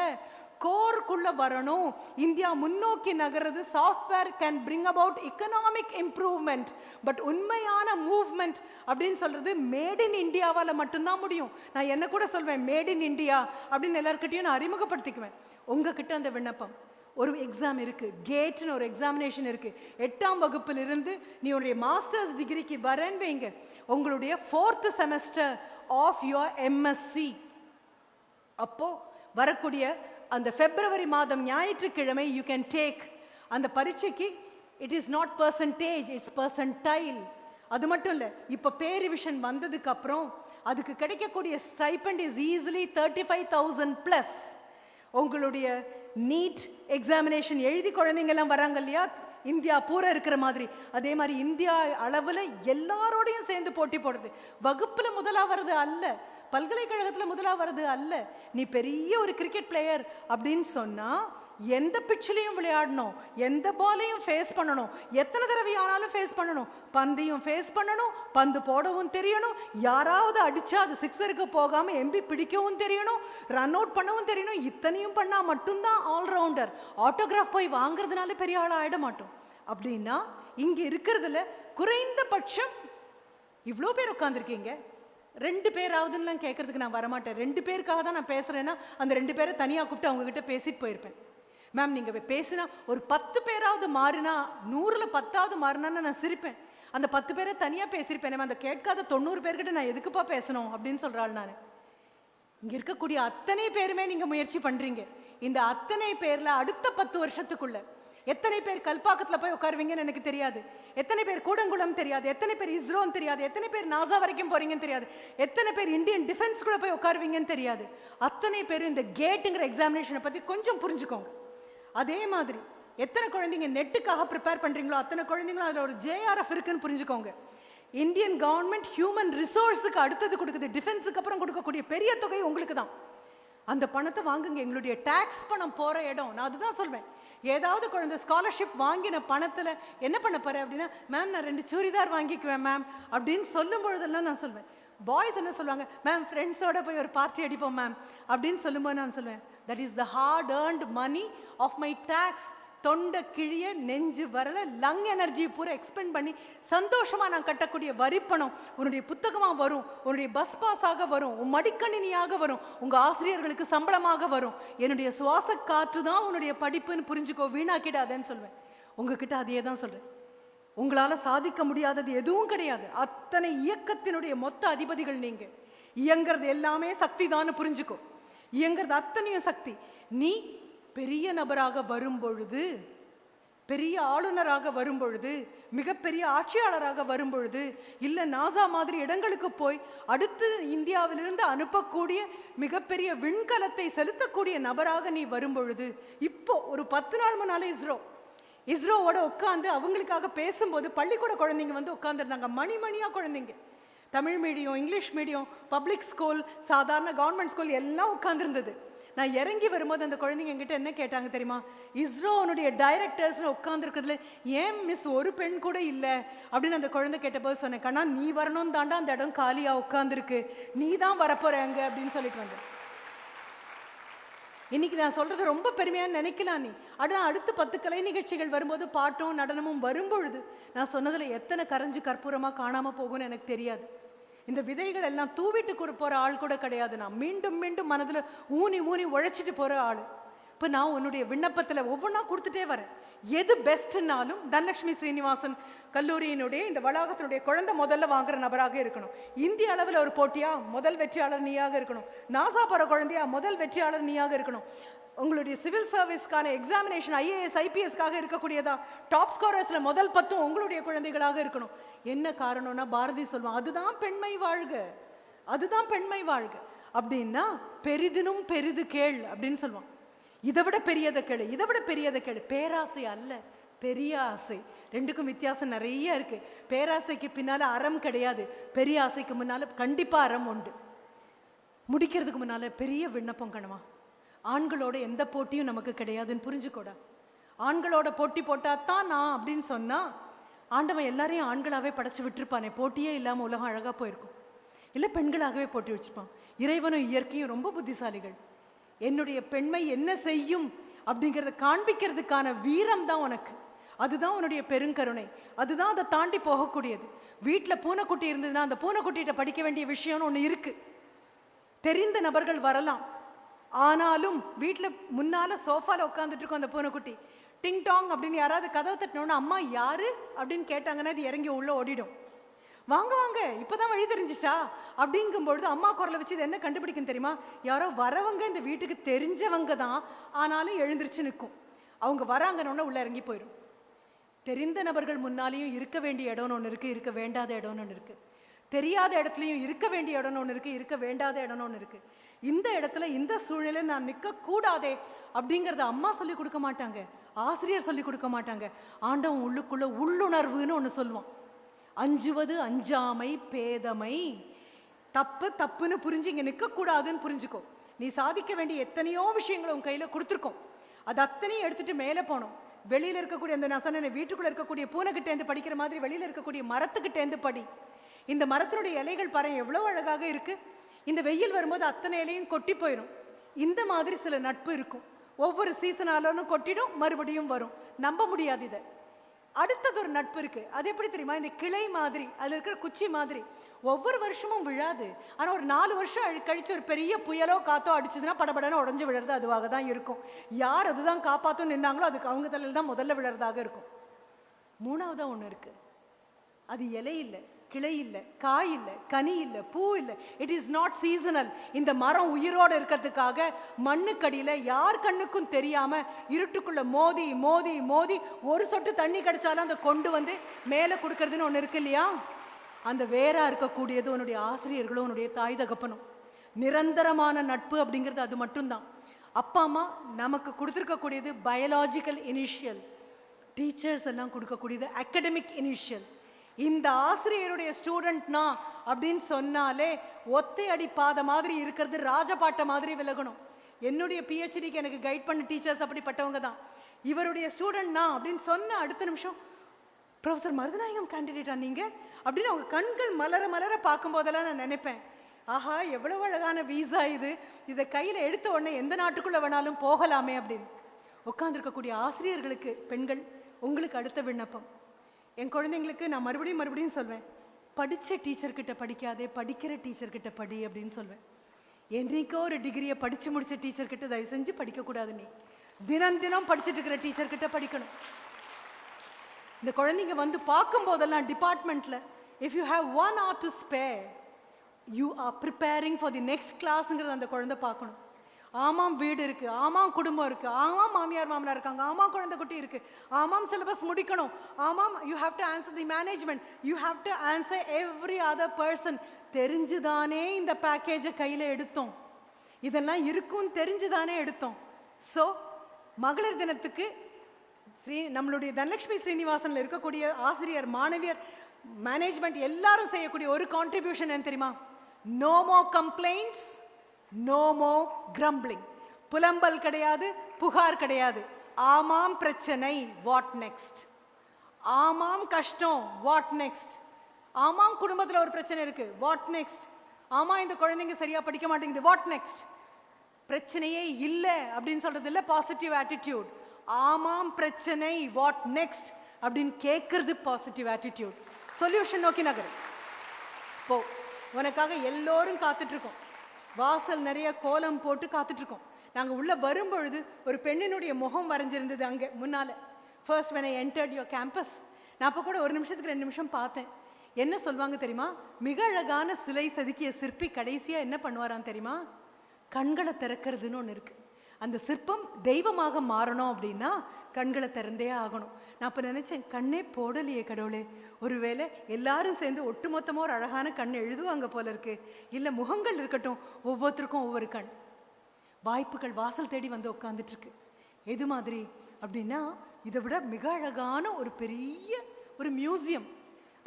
கோர்க்குள்ள வரணும். இந்தியா முன்னோக்கி நகர்றது, software can bring about economic improvement. But உண்மையான மூவ்மெண்ட் அப்படின்னு சொல்றது மேட் இன் இந்தியாவால் மட்டும்தான் முடியும். நான் என்ன கூட சொல்வேன், மேட் இன் இந்தியா அப்படின்னு எல்லாருக்கிட்டையும் நான் அறிமுகப்படுத்திக்குவேன். உங்ககிட்ட அந்த விண்ணப்பம், ஒரு எக்ஸாம் இருக்கு, கேட்னு ஒரு எக்ஸாமினேஷன் இருக்கு. 8ஆம் வகுப்பிலிருந்து நீ உன்னுடைய மாஸ்டர்ஸ் டிகிரிக்கு வரேன்னு வைங்க, உங்களுடைய 4th semester of your MSc. அப்போ வரக்கூடிய அந்த பிப்ரவரி மாதம் ஞாயிற்றுக்கிழமை யூ கேன் டேக் அந்த பரீட்சைக்கு. It is not percentage, it's percentile. அது மட்டும் இல்லை, இப்போ பே ரிவிஷன் வந்ததுக்கு அப்புறம் அதுக்கு கிடைக்கக்கூடிய ஸ்டைபண்ட் இஸ் ஈஸிலி 35,000+. உங்களுடைய நீட் எக்ஸாமினேஷன் எழுதி குழந்தைங்கெல்லாம் வராங்க இல்லையா, இந்தியா பூரா இருக்கிற மாதிரி, அதே மாதிரி இந்தியா அளவில் எல்லாரோடையும் சேர்ந்து போட்டி போடுறது. வகுப்பில் முதலாக வர்றது அல்ல, பல்கலைக்கழகத்தில் முதலாக வர்றது அல்ல. நீ பெரிய ஒரு கிரிக்கெட் பிளேயர் அப்படின்னு சொன்னால் எந்த பிட்ச்லையும் விளையாடணும், எந்த பாலையும் ஃபேஸ் பண்ணணும், எத்தனை தடவை ஆனாலும் ஃபேஸ் பண்ணணும், பந்தையும் ஃபேஸ் பண்ணணும், பந்து போடவும் தெரியணும், யாராவது அடிச்சா அது சிக்ஸருக்கு போகாமல் எம்பி பிடிக்கவும் தெரியணும், ரன் அவுட் பண்ணவும் தெரியணும். இத்தனையும் பண்ணால் மட்டும்தான் ஆல்ரவுண்டர். ஆட்டோகிராஃப் போய் வாங்குறதுனால பெரிய ஆள் ஆகிட மாட்டோம். அப்படின்னா இங்கே இருக்கிறதுல குறைந்தபட்சம் இவ்வளோ பேர் உட்காந்துருக்கீங்க, 2 பேராவதுன்னு கேட்கறதுக்கு நான் வரமாட்டேன். 2 பேருக்காக தான் நான் பேசுகிறேன்னா அந்த 2 பேரை தனியாக கூப்பிட்டு அவங்ககிட்ட பேசிட்டு போயிருப்பேன். மேம் நீங்கள் பேசினா ஒரு 10 பேராவது மாறினா, 100ல் 10ஆவது மாறினான்னு நான் சிரிப்பேன். அந்த 10 பேரை தனியாக பேசியிருப்பேன். மேம் அந்த கேட்காத 90 பேர்கிட்ட நான் எதுக்குப்பா பேசணும் அப்படின்னு சொல்கிறாள். நான் இங்கே இருக்கக்கூடிய அத்தனை பேருமே நீங்கள் முயற்சி பண்ணுறீங்க. இந்த அத்தனை பேரில் அடுத்த 10 வருஷத்துக்குள்ள எத்தனை பேர் கல்பாக்கத்தில் போய் உட்காருவீங்கன்னு எனக்கு தெரியாது, எத்தனை பேர் கூடங்குளம் தெரியாது, எத்தனை பேர் இஸ்ரோன்னு தெரியாது, எத்தனை பேர் நாசா வரைக்கும் போறீங்கன்னு தெரியாது, எத்தனை பேர் இந்தியன் டிஃபென்ஸ்குள்ள போய் உட்காருவீங்கன்னு தெரியாது. அத்தனை பேர் இந்த கேட்டுங்கிற எக்ஸாமினேஷனை பற்றி கொஞ்சம் புரிஞ்சுக்கோங்க. அதே மாதிரி எத்தனை குழந்தைங்க நெட்டுக்காக ப்ரிப்பேர் பண்ணுறீங்களோ அத்தனை குழந்தைங்களும் அதில் ஒரு JRF இருக்குன்னு புரிஞ்சுக்கோங்க. இந்தியன் கவர்மெண்ட் ஹியூமன் ரிசோர்ஸுக்கு அடுத்தது கொடுக்குது, டிஃபென்ஸுக்கு அப்புறம் கொடுக்கக்கூடிய பெரிய தொகை உங்களுக்கு தான். அந்த பணத்தை வாங்குங்க. எங்களுடைய டேக்ஸ் பணம் போகிற இடம். நான் அதுதான் சொல்வேன். ஏதாவது குழந்தை ஸ்காலர்ஷிப் வாங்கின பணத்தில் என்ன பண்ண போகிறேன் அப்படின்னா, மேம் நான் 2 சுடிதார் வாங்கிக்குவேன் மேம் அப்படின்னு சொல்லும் பொழுதெல்லாம் நான் சொல்வேன். பாய்ஸ் என்ன சொல்லுவாங்க, மேம் ஃப்ரெண்ட்ஸோட போய் ஒரு பார்ட்டி அடிப்போம் மேம் அப்படின்னு சொல்லும்போது நான் சொல்லுவேன், that is the hard earned money of my taxes. தொண்டை கிழிய நெஞ்சு வரல லங் எனர்ஜி பூரா எக்ஸ்பெண்ட் பண்ணி சந்தோஷமாக நான் கட்டக்கூடிய வரிப்பணம் உன்னுடைய புத்தகமாக வரும், உன்னுடைய பஸ் பாஸாக வரும், உன் மடிக்கணினியாக வரும், உங்கள் ஆசிரியர்களுக்கு சம்பளமாக வரும். என்னுடைய சுவாச காற்று தான் உன்னுடைய படிப்புன்னு புரிஞ்சுக்கோ, வீணாக்கிடாதேன்னு சொல்வேன். உங்ககிட்ட அதையே தான் சொல்கிறேன். உங்களால் சாதிக்க முடியாதது எதுவும் கிடையாது. அத்தனை இயக்கத்தினுடைய மொத்த அதிபதிகள் நீங்கள். இயங்கிறது எல்லாமே சக்தி தான் புரிஞ்சுக்கோ. இயங்கிறது அத்தனையும் சக்தி. நீ பெரிய நபராக வரும்பொழுது, பெரிய ஆளுநராக வரும்பொழுது, மிகப்பெரிய ஆட்சியாளராக வரும்பொழுது, இல்லை நாசா மாதிரி இடங்களுக்கு போய் அடுத்து இந்தியாவிலிருந்து அனுப்பக்கூடிய மிகப்பெரிய விண்கலத்தை செலுத்தக்கூடிய நபராக நீ வரும்பொழுது, இப்போ ஒரு 10 நாள் முன்னாலே இஸ்ரோவோட உட்காந்து அவங்களுக்காக பேசும்போது பள்ளிக்கூட குழந்தைங்க வந்து உட்காந்துருந்தாங்க. மணிமணியாக குழந்தைங்க, Tamil medium, English medium, public school, சாதாரண கவர்மெண்ட் ஸ்கூல் எல்லாம் உட்காந்துருந்தது. நான் இறங்கி வரும்போது அந்த குழந்தைங்க என்கிட்ட என்ன கேட்டாங்க தெரியுமா, இஸ்ரோனுடைய டைரக்டர்ஸ்னு உட்காந்துருக்கிறதுல ஏன் மிஸ் ஒரு பெண் கூட இல்லை அப்படின்னு அந்த குழந்தை கேட்டபோது சொன்னேன், கண்ணா நீ வரணும் தாண்டா அந்த இடம் காலியாக உட்காந்துருக்கு, நீ தான் வரப்போற அங்க அப்படின்னு சொல்லிட்டு வந்தேன். இன்னைக்கு நான் சொல்றது ரொம்ப பெருமையா நினைக்கலாம் நீ. அடுத்து 10 கலை நிகழ்ச்சிகள் வரும்போது பாட்டும் நடனமும் வரும்பொழுது நான் சொன்னதுல எத்தனை கரைஞ்சு கற்பூரமா காணாம போகும்னு எனக்கு தெரியாது. இந்த விதைகள் எல்லாம் தூவிட்டு கூட போற ஆள் கூட கிடையாது. நான் மீண்டும் மீண்டும் மனதுல ஊனி ஊனி உழைச்சிட்டு போற ஆள். இப்ப நான் உன்னுடைய விண்ணப்பத்துல ஒவ்வொன்றா கொடுத்துட்டே வரேன். எது பெஸ்ட்னாலும் தனலட்சுமி ஸ்ரீனிவாசன் கல்லூரியினுடைய இந்த வளாகத்தினுடைய குழந்தை முதல்ல வாங்குற நபராக இருக்கணும். இந்திய அளவில் ஒரு போட்டியா முதல் வெற்றியாளர் நீயாக இருக்கணும். நாசா போற குழந்தையா முதல் வெற்றியாளர் நீயாக இருக்கணும். உங்களுடைய சிவில் சர்வீஸ்க்கான எக்ஸாமினேஷன் IAS IPSக்காக இருக்கக்கூடியதா டாப் ஸ்கோரர்ஸ்ல முதல் 10 உங்களுடைய குழந்தைகளாக இருக்கணும். என்ன காரணம்னா பாரதி சொல்லுவான், அதுதான் பெண்மை வாழ்க, அதுதான் பெண்மை வாழ்க. அப்படின்னா பெரிதினும் பெரிது கேள் அப்படின்னு சொல்லுவான். இதை விட பெரியதை கேளு, இதை விட பெரியதை கேளு. பேராசை அல்ல, பெரிய ஆசை. ரெண்டுக்கும் வித்தியாசம் நிறைய இருக்கு. பேராசைக்கு பின்னால அறம் கிடையாது, பெரிய ஆசைக்கு முன்னால கண்டிப்பா அறம் உண்டு. முடிக்கிறதுக்கு முன்னால பெரிய விண்ணப்பம் கணுமா, ஆண்களோட எந்த போட்டியும் நமக்கு கிடையாதுன்னு புரிஞ்சுக்கோடா. ஆண்களோட போட்டி போட்டாதான் நான் அப்படின்னு சொன்னா ஆண்டவன் எல்லாரையும் ஆண்களாவே படைச்சு விட்டுருப்பானே, போட்டியே இல்லாம உலகம் அழகா போயிருக்கும். இல்ல பெண்களாகவே போட்டி வச்சிருப்பான். இறைவனும் இயற்கையும் ரொம்ப புத்திசாலிகள். என்னுடைய பெண்மை என்ன செய்யும் அப்படிங்கிறத காண்பிக்கிறதுக்கான வீரம் தான் உனக்கு. அதுதான் உன்னுடைய பெருங்கருணை. அதுதான் அதை தாண்டி போகக்கூடியது. வீட்டில் பூனைக்குட்டி இருந்ததுன்னா அந்த பூனைக்குட்டிகிட்ட படிக்க வேண்டிய விஷயம்னு ஒன்று இருக்கு. தெரிந்த நபர்கள் வரலாம், ஆனாலும் வீட்டில் முன்னால சோஃபால உட்காந்துட்டு இருக்கும் அந்த பூனைக்குட்டி. டிங் டாங் அப்படின்னு யாராவது கதவை தட்டினோன்னா அம்மா யாரு அப்படின்னு கேட்டாங்கன்னா அது இறங்கி உள்ள ஓடிடும். வாங்க வாங்க இப்பதான் வழி தெரிஞ்சிச்சா அப்படிங்கும் பொழுது அம்மா குரலை வச்சு இது என்ன கண்டுபிடிக்கும் தெரியுமா? யாரோ வரவங்க இந்த வீட்டுக்கு தெரிஞ்சவங்க தான், ஆனாலும் எழுந்திருச்சு நிற்கும். அவங்க வராங்கன்னு உள்ள இறங்கி போயிடும். தெரிந்த நபர்கள் முன்னாலேயும் இருக்க வேண்டிய இடம்னு ஒன்று இருக்கு, இருக்க வேண்டாத இடம்னு ஒன்று இருக்கு. தெரியாத இடத்துலையும் இருக்க வேண்டிய இடம்னு ஒன்று இருக்கு, இருக்க வேண்டாத இடம்னு ஒன்று இருக்கு. இந்த இடத்துல இந்த சூழ்நிலை நான் நிற்க கூடாதே அப்படிங்கிறத அம்மா சொல்லி கொடுக்க மாட்டாங்க, ஆசிரியர் சொல்லி கொடுக்க மாட்டாங்க. ஆண்டவன் உள்ளுக்குள்ள உள்ளுணர்வுன்னு ஒன்று சொல்லுவான். அஞ்சுவது அஞ்சாமை பேதமை. தப்பு தப்புன்னு புரிஞ்சு இங்க நிற்க கூடாதுன்னு புரிஞ்சுக்கோ. நீ சாதிக்க வேண்டிய எத்தனையோ விஷயங்களை உன் கையில கொடுத்துருக்கோம். அது அத்தனையும் எடுத்துட்டு மேலே போனோம். வெளியில இருக்கக்கூடிய அந்த நான் சொன்ன வீட்டுக்குள்ள இருக்கக்கூடிய பூனைகிட்ட இருந்து படிக்கிற மாதிரி வெளியில இருக்கக்கூடிய மரத்துக்கிட்ட இருந்து படி. இந்த மரத்தினுடைய இலைகள் பாருங்க எவ்வளவு அழகாக இருக்கு. இந்த வெயில் வரும்போது அத்தனை இலையும் கொட்டி போயிடும். இந்த மாதிரி சில நட்பு இருக்கும். ஒவ்வொரு சீசனாலும் கொட்டிடும், மறுபடியும் வரும். நம்ப முடியாது இதை. அடுத்தது ஒரு நட்பு இருக்கு. அது எப்படி தெரியுமா? இந்த கிளை மாதிரி, அதுல இருக்கிற குச்சி மாதிரி ஒவ்வொரு வருஷமும் விழாது. ஆனா ஒரு 4 வருஷம் கழிச்சு ஒரு பெரிய புயலோ காத்தோ அடிச்சதுன்னா படபடன்னு உடஞ்சு விழுறது அதுவாக தான் இருக்கும். யார் அதுதான் காப்பாற்றும் நின்னாங்களோ அதுக்கு அவங்க தலையில் தான் முதல்ல விழுறதாக இருக்கும். மூணாவதா ஒண்ணு இருக்கு. அது இலை இல்லை, கிளை இல்லை, காய் இல்லை, கனி இல்லை, பூ இல்லை. It is not seasonal. இந்த மரம் உயிரோடு இருக்கிறதுக்காக மண்ணுக்கடியில யார் கண்ணுக்கும் தெரியாம இருட்டுக்குள்ள மோதி மோதி மோதி ஒரு சொட்டு தண்ணி கிடைச்சாலும் அதை கொண்டு வந்து மேலே கொடுக்கறதுன்னு ஒன்று இருக்கு இல்லையா? அந்த வேறா இருக்கக்கூடியது உன்னுடைய ஆசிரியர்களும் உன்னுடைய தாய் தகப்பனும். நிரந்தரமான நட்பு அப்படிங்கிறது அது மட்டும்தான். அப்பா அம்மா நமக்கு கொடுத்துருக்கக்கூடியது பயாலஜிக்கல் இனிஷியல், டீச்சர்ஸ் எல்லாம் கொடுக்கக்கூடியது அகடமிக் இனிஷியல். இந்த ஆசிரியருடைய ஸ்டூடெண்ட்னா அப்படின்னு சொன்னாலே ஒத்தை அடி பாத மாதிரி இருக்கிறது ராஜபாட்ட மாதிரி விலகணும். என்னுடைய PhDக்கு எனக்கு கைட் பண்ண டீச்சர்ஸ் அப்படிப்பட்டவங்க தான். இவருடைய ஸ்டூடெண்ட்னா அப்படின்னு சொன்ன அடுத்த நிமிஷம் ப்ரொஃபஸர் மருதநாயகம் கேண்டிடேட்டா நீங்க அப்படின்னு அவங்க கண்கள் மலர மலர பார்க்கும் போதெல்லாம் நான் நினைப்பேன், ஆஹா எவ்வளவு அழகான வீசா இது, இதை கையில எடுத்த உடனே எந்த நாட்டுக்குள்ள வேணாலும் போகலாமே அப்படின்னு. உட்கார்ந்துருக்கக்கூடிய ஆசிரியர்களுக்கு பெண்கள், உங்களுக்கு அடுத்த விண்ணப்பம். என் குழந்தைங்களுக்கு நான் மறுபடியும் சொல்வேன், படித்த டீச்சர்கிட்ட படிக்காதே, படிக்கிற டீச்சர்கிட்ட படி அப்படின்னு சொல்வேன். என்னைக்கோ ஒரு டிகிரியை படித்து முடித்த டீச்சர்கிட்ட தயவு செஞ்சு படிக்கக்கூடாது. நீ தினம் தினம் படிச்சுட்டு இருக்கிற டீச்சர்கிட்ட படிக்கணும். இந்த குழந்தைங்க வந்து பார்க்கும் போதெல்லாம் டிபார்ட்மெண்ட்ல if you have 1 hour to spare, you are preparing for the next classங்கிறது அந்த குழந்தை பார்க்கணும். ஆமாம் வீடு இருக்கு, ஆமாம் குடும்பம் இருக்கு, ஆமாம் மாமியார் மாமனார் இருக்காங்க, ஆமாம் குழந்தை குட்டி இருக்கு, ஆமாம் சிலபஸ் முடிக்கணும், ஆமாம் you have to answer the management, you have to answer every other person. தெரிஞ்சுதானே இந்த பேக்கேஜை கையில் எடுத்தோம், இதெல்லாம் இருக்குன்னு தெரிஞ்சுதானே எடுத்தோம். ஸோ மகளிர் தினத்துக்கு நம்மளுடைய தனலட்சுமி ஸ்ரீனிவாசன்ல இருக்கக்கூடிய ஆசிரியர், மாணவியர், மேனேஜ்மெண்ட் எல்லாரும் செய்யக்கூடிய ஒரு கான்ட்ரிபியூஷன் என்ன தெரியுமா? No more complaints, no more grumbling. புலம்பல் கிடையாது, புகார் கிடையாது. ஆமாம் பிரச்சனை, வாட் நெக்ஸ்ட்? ஆமாம் கஷ்டம், வாட் நெக்ஸ்ட்? ஆமாம் குடும்பத்தில் ஒரு பிரச்சனை இருக்கு, வாட் நெக்ஸ்ட்? ஆமா இந்த குழந்தைங்க சரியா படிக்க மாட்டேங்குது, வாட் நெக்ஸ்ட்? பிரச்சனையே இல்லை அப்படின்னு சொல்றது இல்லை பாசிட்டிவ் ஆட்டிடியூட். ஆமாம் பிரச்சனை, வாட் நெக்ஸ்ட் அப்படின்னு கேட்கறது பாசிட்டிவ் ஆட்டிடியூட். சொல்யூஷன் நோக்கி நகரு. போ. உனக்காக எல்லோரும் காத்துட்டு இருக்கோம். வாசல் நிறைய கோலம் போட்டு காத்துட்டு இருக்கோம். நாங்க உள்ள வரும்பொழுது ஒரு பெண்ணினுடைய முகம் வரைஞ்சிருந்தது அங்கே முன்னால. First when I entered your campus, நான் அப்போ கூட 1 நிமிஷத்துக்கு 2 நிமிஷம் பார்த்தேன். என்ன சொல்வாங்க தெரியுமா? மிக அழகான சிலை செதுக்கிய சிற்பி கடைசியா என்ன பண்ணுவாராம் தெரியுமா? கண்களை திறக்கிறதுன்னு ஒன்று இருக்கு. அந்த சிற்பம் தெய்வமாக மாறணும் அப்படின்னா கண்களை திறந்தே ஆகணும். நான் அப்போ நினைச்சேன், கண்ணே போடலையே கடவுளே, ஒருவேளை எல்லாரும் சேர்ந்து ஒட்டுமொத்தமாக ஒரு அழகான கண் எழுதுவாங்க போல இருக்கு. இல்லை முகங்கள் இருக்கட்டும், ஒவ்வொருத்தருக்கும் ஒவ்வொரு கண். வாய்ப்புகள் வாசல் தேடி வந்து உட்காந்துட்டு இருக்கு. எது மாதிரி அப்படின்னா, இதை விட மிக அழகான ஒரு பெரிய ஒரு மியூசியம்.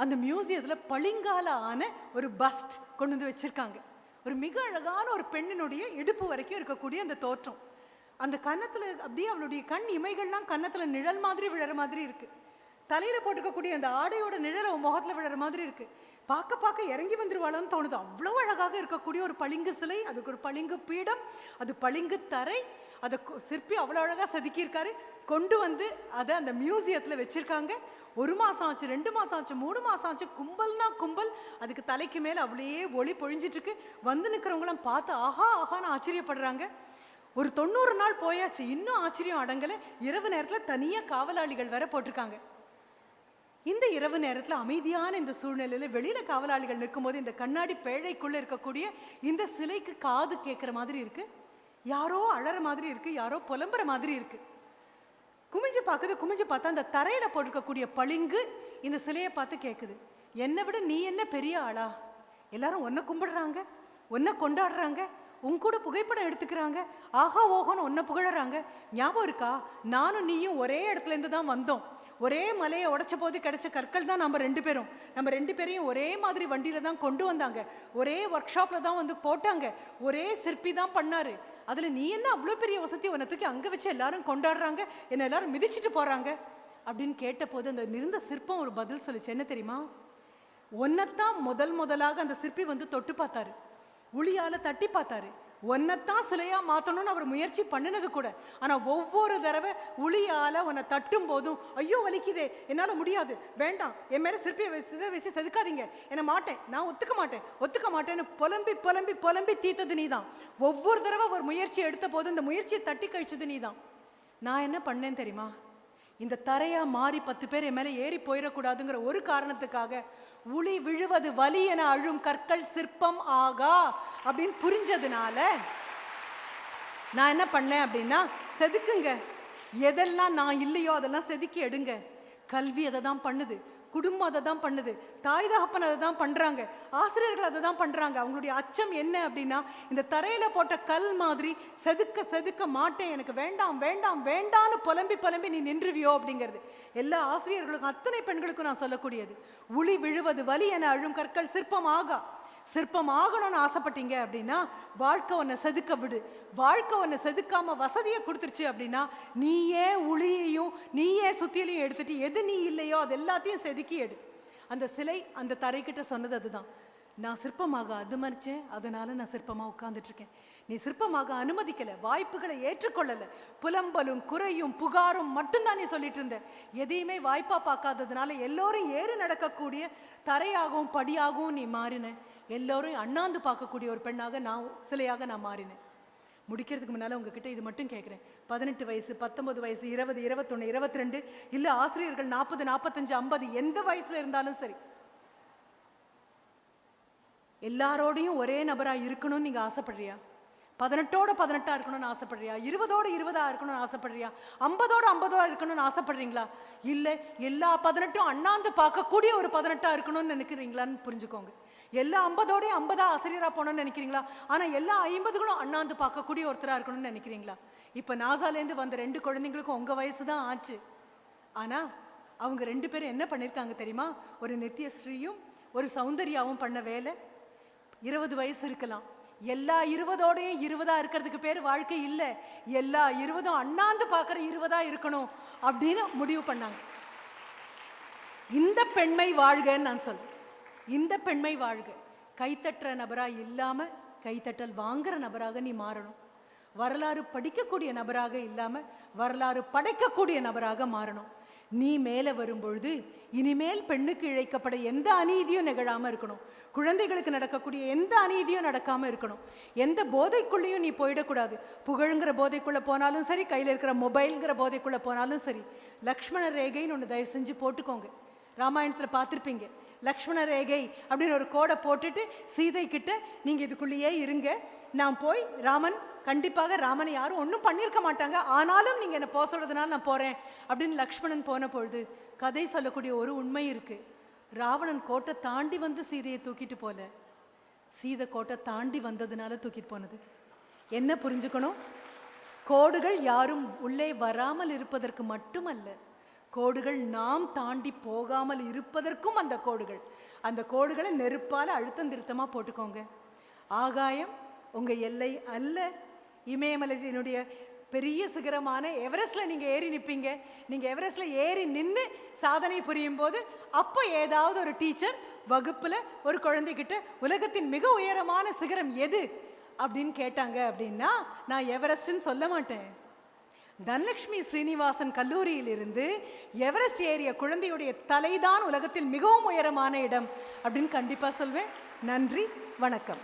அந்த மியூசியத்தில் பளிங்கால ஆன ஒரு பஸ்ட் கொண்டு வந்து வச்சிருக்காங்க. ஒரு மிக அழகான ஒரு பெண்ணினுடைய இடுப்பு வரைக்கும் இருக்கக்கூடிய அந்த தோற்றம். அந்த கன்னத்துல அப்படியே அவளுடைய கண் இமைகள்லாம் கன்னத்துல நிழல் மாதிரி விழற மாதிரி இருக்கு. தலையில போட்டுக்கக்கூடிய அந்த ஆடையோட நிழல் அவன் முகத்துல விழற மாதிரி இருக்கு. பார்க்க பார்க்க இறங்கி வந்துருவாளான்னு தோணுது. அவ்வளவு அழகாக இருக்கக்கூடிய ஒரு பளிங்கு சிலை, அதுக்கு ஒரு பளிங்கு பீடம், அது பளிங்கு தரை, அதை சிற்பி அவ்வளோ அழகாக செதுக்கியிருக்காரு. கொண்டு வந்து அதை அந்த மியூசியத்தில் வச்சிருக்காங்க. 1 மாதம் ஆச்சு, 2 மாதம் ஆச்சு, 3 மாதம் ஆச்சு. கும்பல்னா கும்பல். அதுக்கு தலைக்கு மேலே அப்படியே ஒளி பொழிஞ்சிட்டு இருக்கு. வந்து நிற்கிறவங்களாம் பார்த்து ஆஹா ஆஹான்னு ஆச்சரியப்படுறாங்க. ஒரு 90 நாள் போயாச்சு, இன்னும் ஆச்சரியம் அடங்கலை. இரவு நேரத்தில் தனியாக காவலாளிகள் வேற போட்டிருக்காங்க. இந்த இரவு நேரத்தில் அமைதியான இந்த சூழ்நிலையில் வெளியில காவலாளிகள் நிற்கும்போது இந்த கண்ணாடி பேழைக்குள்ள இருக்கக்கூடிய இந்த சிலைக்கு காது கேட்குற மாதிரி இருக்கு. யாரோ அழற மாதிரி இருக்கு, யாரோ புலம்புற மாதிரி இருக்கு. குமிஞ்சு பார்க்குது. குமிஞ்சு பார்த்தா அந்த தரையில போட்டிருக்கக்கூடிய பளிங்கு இந்த சிலையை பார்த்து கேட்குது, என்னை விட நீ என்ன பெரிய ஆளா? எல்லாரும் ஒன்றை கும்பிடுறாங்க, ஒன்றை கொண்டாடுறாங்க, உன் கூட புகைப்படம் எடுத்துக்கிறாங்க, ஆஹா ஓஹோன்னு ஒன்றை புகழறாங்க. ஞாபகம் இருக்கா? நானும் நீயும் ஒரே இடத்துல இருந்து தான் வந்தோம். ஒரே மலையை உடைச்ச போது கிடைச்ச கற்கள் தான் நம்ம 2 பேரும். நம்ம 2 பேரையும் ஒரே மாதிரி வண்டியில தான் கொண்டு வந்தாங்க. ஒரே ஒர்க் ஷாப்ல தான் வந்து போட்டாங்க. ஒரே சிற்பி தான் பண்ணாரு. அதுல நீ என்ன அவ்வளோ பெரிய வசதி, உன்னை தூக்கி அங்க வச்சு எல்லாரும் கொண்டாடுறாங்க, என்ன எல்லாரும் மிதிச்சுட்டு போறாங்க அப்படின்னு கேட்ட போது அந்த நிறந்த சிற்பம் ஒரு பதில் சொல்லிச்சு. என்ன தெரியுமா? ஒன்னத்தான் முதலாக அந்த சிற்பி வந்து தொட்டு பார்த்தாரு, உளியால தட்டி பார்த்தாரு. ஒன்னத்தான் சிலையா மாத்தணும்னு அவர் முயற்சி பண்ணினது கூட. ஆனா ஒவ்வொரு தடவை உளியால உன்னை தட்டும் போதும், ஐயோ வலிக்குதே, என்னால முடியாது, வேண்டாம், என் மேல சிற்பியை வச்சு செதுக்காதீங்க, என்ன மாட்டேன், நான் ஒத்துக்க மாட்டேன்னு புலம்பி புலம்பி புலம்பி தீத்தது நீதான். ஒவ்வொரு தடவை ஒரு முயற்சி எடுத்த போது இந்த முயற்சியை தட்டி கழிச்சது நீதான். நான் என்ன பண்ணேன் தெரியுமா? இந்த தரையா மாறி 10 பேர் என் மேல ஏறி போயிடக்கூடாதுங்கிற ஒரு காரணத்துக்காக உளி விழுவது வலி என அழும் கற்கள் சிற்பம் ஆகா அப்படின்னு புரிஞ்சதுனால நான் என்ன பண்ணேன் அப்படின்னா, செதுக்குங்க, எதெல்லாம் நான் இல்லையோ அதெல்லாம் செதுக்கி எடுங்க. கல்வி அதை தான் பண்ணுது, குடும்பம் அதை தான் பண்ணுது, தாய் தகப்பன் அதை தான் பண்றாங்க, ஆசிரியர்கள் அதை தான் பண்றாங்க. அவங்களுடைய அச்சம் என்ன அப்படின்னா, இந்த தரையில போட்ட கல் மாதிரி செதுக்க மாட்டேன், எனக்கு வேண்டாம் வேண்டாம் வேண்டான்னு புலம்பி நீ நின்றுவியோ அப்படிங்கிறது. எல்லா ஆசிரியர்களுக்கும் அத்தனை பெண்களுக்கும் நான் சொல்லக்கூடியது, உளி விழுவது வலி என அழும் கற்கள் சிற்பம் ஆகா. சிற்பம் ஆகணும்னு ஆசைப்பட்டீங்க அப்படின்னா வாழ்க்கை உன்னை செதுக்க விடு. வாழ்க்கை உன்னை செதுக்காம வசதியை கொடுத்துருச்சு அப்படின்னா நீயே உளியையும் நீயே சுத்தியலையும் எடுத்துட்டு எது நீ இல்லையோ அது எல்லாத்தையும் செதுக்கி எடு. அந்த சிலை அந்த தரைக்கிட்ட சொன்னது அதுதான். நான் சிற்பமாக அதுமறிச்சேன், அதனால நான் சிற்பமாக உட்கார்ந்துட்டு இருக்கேன். நீ சிற்பமாக அனுமதிக்கல, வாய்ப்புகளை ஏற்றுக்கொள்ளல, புலம்பலும் குறையும் புகாரும் மட்டும்தான் நீ சொல்லிட்டு இருந்த. எதையுமே வாய்ப்பா பார்க்காததுனால எல்லோரும் ஏறி நடக்கக்கூடிய தரையாகவும் படியாகவும் நீ மாறின. எல்லோரும் அண்ணாந்து பார்க்கக்கூடிய ஒரு பெண்ணாக நான் சிலையாக நான் மாறினேன். முடிக்கிறதுக்கு முன்னால உங்ககிட்ட இது மட்டும் கேட்குறேன். 18 வயசு, 19 வயசு, 20, 21, 22, இல்லை ஆசிரியர்கள் 40, 45, 50 எந்த வயசுல இருந்தாலும் சரி, எல்லாரோடையும் ஒரே நபரா இருக்கணும்னு நீங்க ஆசைப்படுறியா? 18ஓட 18ஆ இருக்கணும்னு ஆசைப்படுறியா? 20ஓட 20ஆ இருக்கணும்னு ஆசைப்படுறியா? 50ஓட 50ஆ இருக்கணும்னு ஆசைப்படுறீங்களா? இல்லை எல்லா 18ம் அண்ணாந்து பார்க்கக்கூடிய ஒரு 18ஆ இருக்கணும்னு நினைக்கிறீங்களான்னு புரிஞ்சுக்கோங்க. எல்லா 50ஓடையும் 50ஆ ஆசிரியரா போனோம்னு நினைக்கிறீங்களா? ஆனா எல்லா 50களும் அண்ணாந்து பார்க்கக்கூடிய ஒருத்தரா இருக்கணும்னு நினைக்கிறீங்களா? இப்ப நாசாலேருந்து வந்த 2 குழந்தைங்களுக்கும் உங்க வயசு தான் ஆச்சு. ஆனா அவங்க 2 பேரும் என்ன பண்ணிருக்காங்க தெரியுமா? ஒரு நித்யஸ்ரீயும் ஒரு சௌந்தர்யாவும் பண்ண வேலை. 20 வயசு இருக்கலாம், எல்லா 20ஓடையும் 20ஆ இருக்கிறதுக்கு பேர் வாழ்க்கை இல்லை. எல்லா 20ம் அண்ணாந்து பார்க்குற 20ஆ இருக்கணும் அப்படின்னு முடிவு பண்ணாங்க. இந்த பெண்மை வாழ்கன்னு நான் சொல்றேன். இந்த பெண்மை வாழ்க. கைத்தட்டுற நபரா இல்லாம கைத்தட்டல் வாங்குற நபராக நீ மாறணும். வரலாறு படிக்கக்கூடிய நபராக இல்லாம வரலாறு படைக்கக்கூடிய நபராக மாறணும். நீ மேலே வரும்பொழுது இனிமேல் பெண்ணுக்கு இழைக்கப்பட எந்த அநீதியும் நிகழாம இருக்கணும். குழந்தைகளுக்கு நடக்கக்கூடிய எந்த அநீதியும் நடக்காம இருக்கணும். எந்த போதைக்குள்ளேயும் நீ போயிடக்கூடாது. புகழுங்கிற போதைக்குள்ள போனாலும் சரி, கையில் இருக்கிற மொபைல்ங்கிற போதைக்குள்ள போனாலும் சரி, லக்ஷ்மண ரேகைன்னு ஒன்று தயவு செஞ்சு போட்டுக்கோங்க. ராமாயணத்தில் பார்த்துருப்பீங்க. லக்ஷ்மண ரேகை அப்படின்னு ஒரு கோடை போட்டுட்டு சீதை கிட்ட நீங்க இதுக்குள்ளேயே இருங்க, நான் போய் ராமன் கண்டிப்பாக ராமனை யாரும் ஒன்றும் பண்ணியிருக்க மாட்டாங்க, ஆனாலும் நீங்க என்ன போக சொல்றதுனால நான் போறேன் அப்படின்னு லக்ஷ்மணன் போன பொழுது கதை சொல்லக்கூடிய ஒரு உண்மை இருக்கு. ராவணன் கோட்டை தாண்டி வந்து சீதையை தூக்கிட்டு போல, சீதை கோட்டை தாண்டி வந்ததுனால தூக்கிட்டு போனது. என்ன புரிஞ்சுக்கணும்? கோடுகள் யாரும் உள்ளே வராமல் இருப்பதற்கு மட்டுமல்ல, கோடுகள் நாம் தாண்டி போகாமல் இருப்பதற்கும் அந்த கோடுகளை நெருப்பால அழுத்தம் திருத்தமா போட்டுக்கோங்க. ஆகாயம் உங்க எல்லை அல்ல. இமயமலையினுடைய பெரிய சிகரமான எவரெஸ்ட்ல நீங்க ஏறி நிற்பீங்க. நீங்க எவரெஸ்ட்ல ஏறி நின்று சாதனை புரியும் போது அப்போ ஏதாவது ஒரு டீச்சர் வகுப்புல ஒரு குழந்தைகிட்ட உலகத்தின் மிக உயரமான சிகரம் எது அப்படின்னு கேட்டாங்க அப்படின்னா நான் எவரெஸ்ட்னு சொல்ல மாட்டேன். தனலட்சுமி ஸ்ரீனிவாசன் கல்லூரியில் இருந்து எவரெஸ்ட் ஏறிய குழந்தையுடைய தலைதான் உலகத்தில் மிகவும் உயரமான இடம் அப்படின்னு கண்டிப்பா சொல்வேன். நன்றி, வணக்கம்.